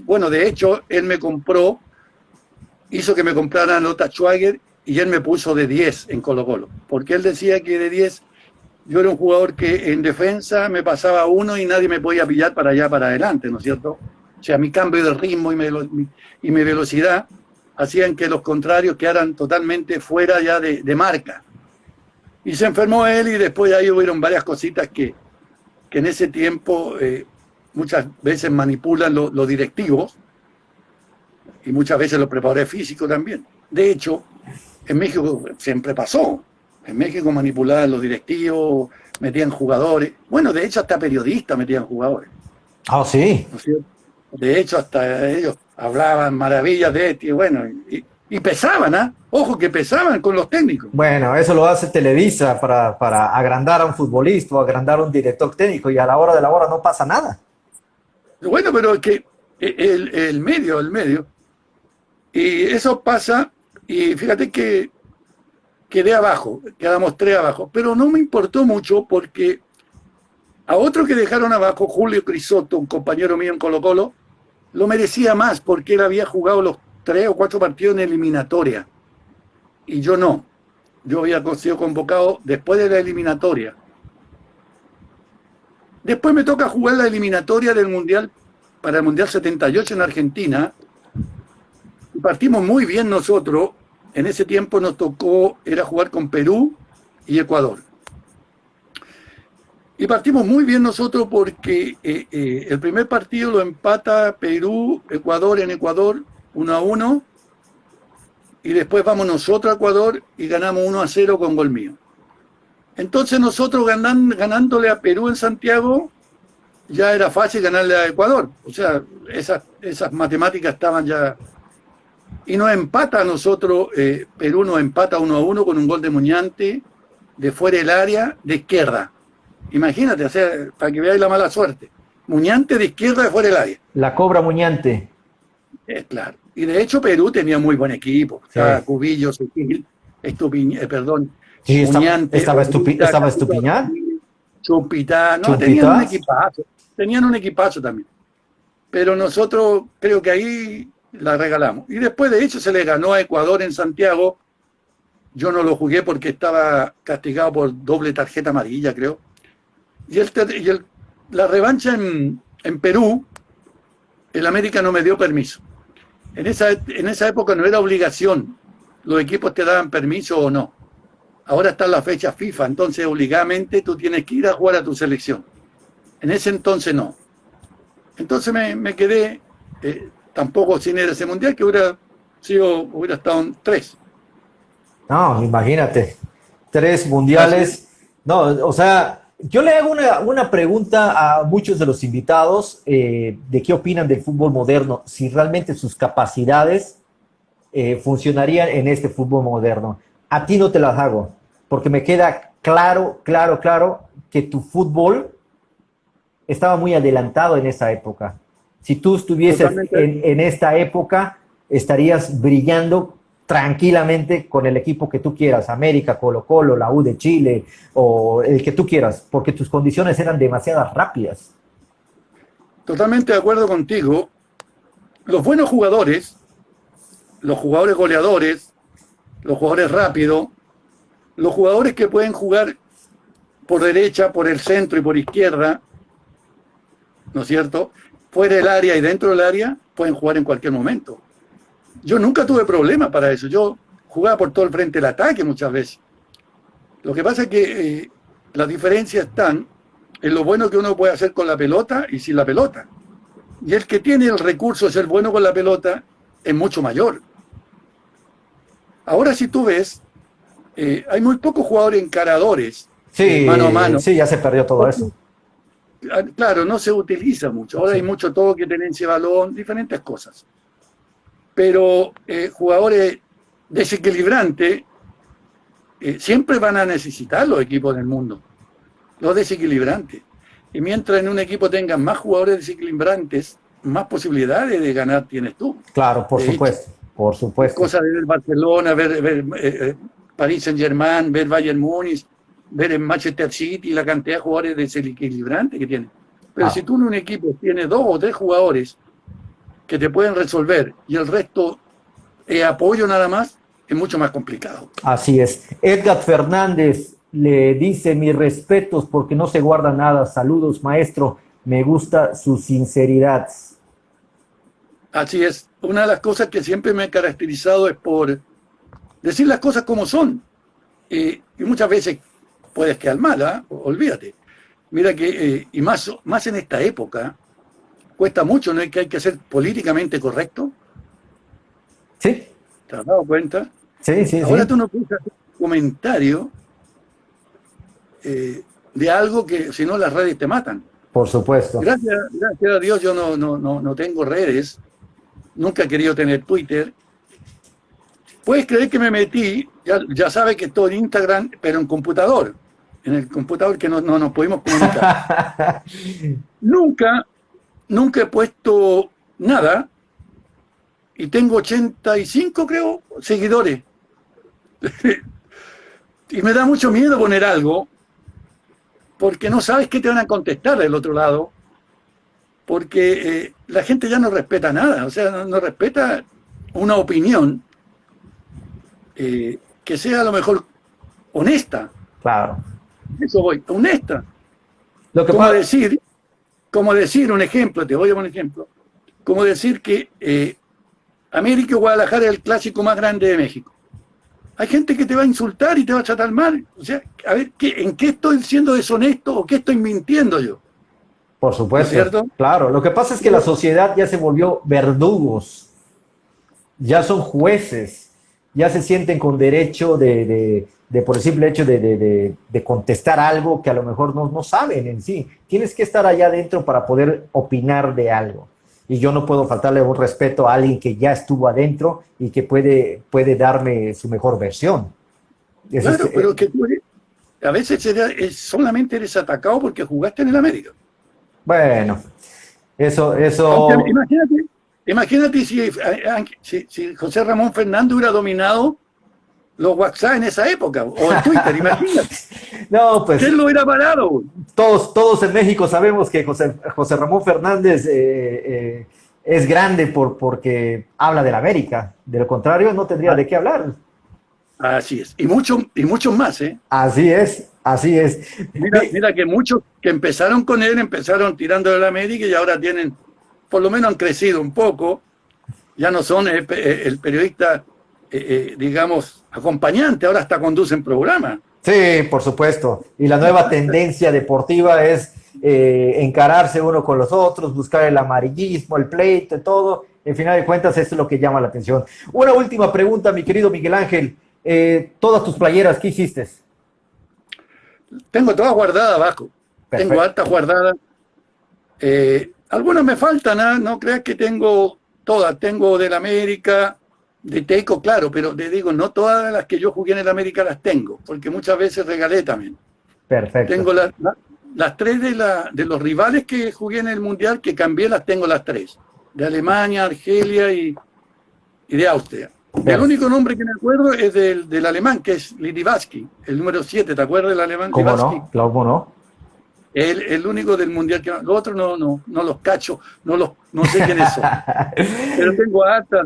Bueno, de hecho, él me compró, hizo que me comprara Lothar Schwager y él me puso de 10 en Colo-Colo, porque él decía que de 10 yo era un jugador que en defensa me pasaba uno y nadie me podía pillar para allá, para adelante, ¿no es cierto? O sea, mi cambio de ritmo y mi velocidad hacían que los contrarios quedaran totalmente fuera ya de marca. Y se enfermó él y después ahí hubieron varias cositas que en ese tiempo muchas veces manipulan los directivos y muchas veces los preparadores físicos también. De hecho, en México siempre pasó. En México manipulaban los directivos, metían jugadores. Bueno, de hecho hasta periodistas metían jugadores. Ah, sí. ¿No es cierto? De hecho hasta ellos hablaban maravillas de este, y bueno, y pesaban, ¿ah? Ojo que pesaban con los técnicos. Bueno, eso lo hace Televisa para agrandar a un futbolista o agrandar a un director técnico y a la hora de la hora no pasa nada. Bueno, pero es que el medio. Y eso pasa, y fíjate que quedé abajo, quedamos 3 abajo, pero no me importó mucho porque a otro que dejaron abajo, Julio Crisotto, un compañero mío en Colo-Colo, lo merecía más porque él había jugado los 3 o 4 partidos en eliminatoria y yo no. Yo había sido convocado después de la eliminatoria. Después me toca jugar la eliminatoria del Mundial, para el Mundial 78 en Argentina, y partimos muy bien nosotros. En ese tiempo nos tocó, era jugar con Perú y Ecuador. Y partimos muy bien nosotros porque el primer partido lo empata Perú, Ecuador en Ecuador, 1-1, y después vamos nosotros a Ecuador y ganamos 1-0 con gol mío. Entonces nosotros ganándole a Perú en Santiago, ya era fácil ganarle a Ecuador. O sea, esas matemáticas estaban ya. Y nos empata a nosotros, Perú nos empata 1-1 con un gol de Muñante, de fuera del área, de izquierda. Imagínate, o sea, para que veáis la mala suerte. Muñante de izquierda, de fuera del área. La cobra Muñante. Claro. Y de hecho Perú tenía muy buen equipo. Sí. Cubillo, Sutil, perdón, Sí, Muñante. estaba Estupiñán. Chupita, no, ¿Chupitas? tenían un equipazo también. Pero nosotros creo que ahí la regalamos. Y después de hecho se le ganó a Ecuador en Santiago. Yo no lo jugué porque estaba castigado por doble tarjeta amarilla, creo. Y la revancha en Perú, el América no me dio permiso. En esa época no era obligación. Los equipos te daban permiso o no. Ahora están las fechas FIFA, entonces obligadamente tú tienes que ir a jugar a tu selección. En ese entonces no. Entonces me quedé tampoco sin ir a ese mundial, que hubiera estado en 3. No, imagínate. 3 mundiales. No, o sea, yo le hago una pregunta a muchos de los invitados de qué opinan del fútbol moderno, si realmente sus capacidades funcionarían en este fútbol moderno. A ti no te las hago, porque me queda claro que tu fútbol estaba muy adelantado en esa época. Si tú estuvieses en esta época, estarías brillando tranquilamente con el equipo que tú quieras, América, Colo-Colo, la U de Chile o el que tú quieras, porque tus condiciones eran demasiado rápidas. Totalmente de acuerdo contigo. Los buenos jugadores, los jugadores goleadores, los jugadores rápidos, los jugadores que pueden jugar por derecha, por el centro y por izquierda, ¿no es cierto? Fuera del área y dentro del área, pueden jugar en cualquier momento. Yo nunca tuve problema para eso. Yo jugaba por todo el frente del ataque muchas veces. Lo que pasa es que las diferencias están en lo bueno que uno puede hacer con la pelota y sin la pelota. Y el que tiene el recurso de ser bueno con la pelota es mucho mayor. Ahora si tú ves, hay muy pocos jugadores encaradores, Sí, mano a mano. sí, ya se perdió todo eso. claro, no se utiliza mucho. Ahora Sí. hay mucho toque, tenencia de balón, diferentes cosas. Pero jugadores desequilibrantes siempre van a necesitar los equipos del mundo, los desequilibrantes. Y mientras en un equipo tengan más jugadores desequilibrantes, más posibilidades de ganar tienes tú. Claro, por De hecho, supuesto, por supuesto. cosa de ver Barcelona, ver París Saint-Germain, ver Bayern Múnich, ver en Manchester City la cantidad de jugadores desequilibrantes que tienen. Pero si tú en un equipo tienes 2 o 3 jugadores que te pueden resolver y el resto es apoyo nada más, es mucho más complicado. Así es. Edgar Fernández le dice mis respetos porque no se guarda nada. Saludos, maestro. Me gusta su sinceridad. Así es. Una de las cosas que siempre me he caracterizado es por decir las cosas como son. Y muchas veces puedes quedar mal, ¿eh? Olvídate. Mira que, y más en esta época, cuesta mucho, ¿no? Que hay que ser políticamente correcto. Sí, ¿Te has dado cuenta? sí, sí. Ahora Sí. tú no puedes hacer un comentario de algo que si no las redes te matan. Por supuesto. Gracias a Dios yo no tengo redes, nunca he querido tener Twitter. Puedes creer que me metí, ya sabes que estoy en Instagram, pero en computador, en el computador que no nos pudimos comunicar. Nunca he puesto nada y tengo 85, creo, seguidores. Y me da mucho miedo poner algo porque no sabes qué te van a contestar del otro lado, porque la gente ya no respeta nada, o sea, no respeta una opinión que sea a lo mejor honesta. Claro. Eso voy, honesta. Lo que Como decir un ejemplo, te voy a poner un ejemplo, como decir que América Guadalajara es el clásico más grande de México. Hay gente que te va a insultar y te va a tratar mal. O sea, a ver, ¿en qué estoy siendo deshonesto o qué estoy mintiendo yo? Por supuesto. ¿No es cierto? Claro, lo que pasa es que la sociedad ya se volvió verdugos, ya son jueces, ya se sienten con derecho de por el simple hecho de contestar algo que a lo mejor no saben en sí. Tienes que estar allá adentro para poder opinar de algo. Y yo no puedo faltarle un respeto a alguien que ya estuvo adentro y que puede darme su mejor versión. Claro, pero que tú a veces solamente eres atacado porque jugaste en el América. Bueno, eso. Aunque imagínate si José Ramón Fernández hubiera dominado los WhatsApp en esa época, o el Twitter, imagínate. No, pues. ¿Quién lo hubiera parado? Todos en México sabemos que José Ramón Fernández es grande porque habla de la América. De lo contrario, no tendría de qué hablar. Así es. Y muchos más, ¿eh? Así es. Mira que muchos que empezaron con él, empezaron tirando de la América y ahora tienen, por lo menos han crecido un poco. Ya no son el periodista, digamos, acompañante, ahora hasta conducen programas. Sí, por supuesto. Y la nueva tendencia deportiva es encararse uno con los otros, buscar el amarillismo, el pleito, todo. En final de cuentas, eso es lo que llama la atención. Una última pregunta, mi querido Miguel Ángel. Todas tus playeras, ¿qué hiciste? Tengo todas guardadas abajo. Perfecto. Tengo hartas guardadas. Algunas me faltan, no creas que tengo todas. Tengo del América, de Teco, claro, pero te digo, no todas las que yo jugué en el América las tengo, porque muchas veces regalé también. Perfecto. Tengo las 3 de los rivales que jugué en el Mundial, que cambié, las tengo las 3. De Alemania, Argelia y de Austria. El único nombre que me acuerdo es del alemán, que es Lidivaski, el número 7, ¿te acuerdas del alemán? ¿Cómo Lidivaski? no? ¿Cómo no? El único del mundial que los otros no los cacho, no sé quiénes son. Pero tengo harta.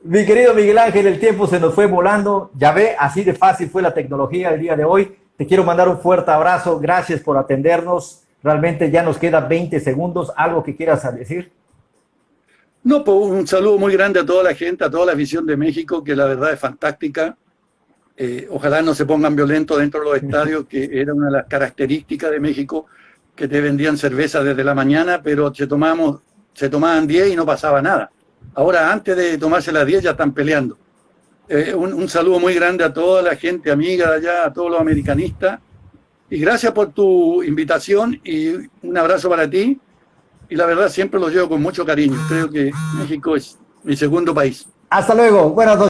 Mi querido Miguel Ángel, el tiempo se nos fue volando. Ya ve, así de fácil fue la tecnología el día de hoy. Te quiero mandar un fuerte abrazo. Gracias por atendernos. Realmente ya nos queda 20 segundos. ¿Algo que quieras decir? No, pues un saludo muy grande a toda la gente, a toda la afición de México, que la verdad es fantástica. Ojalá no se pongan violentos dentro de los estadios, que era una de las características de México, que te vendían cerveza desde la mañana, pero se tomaban 10 y no pasaba nada. Ahora, antes de tomarse las 10, ya están peleando. Un saludo muy grande a toda la gente amiga de allá, a todos los americanistas, Y gracias por tu invitación y un abrazo para ti. Y la verdad siempre lo llevo con mucho cariño. Creo que México es mi segundo país. Hasta luego. Buenas noches.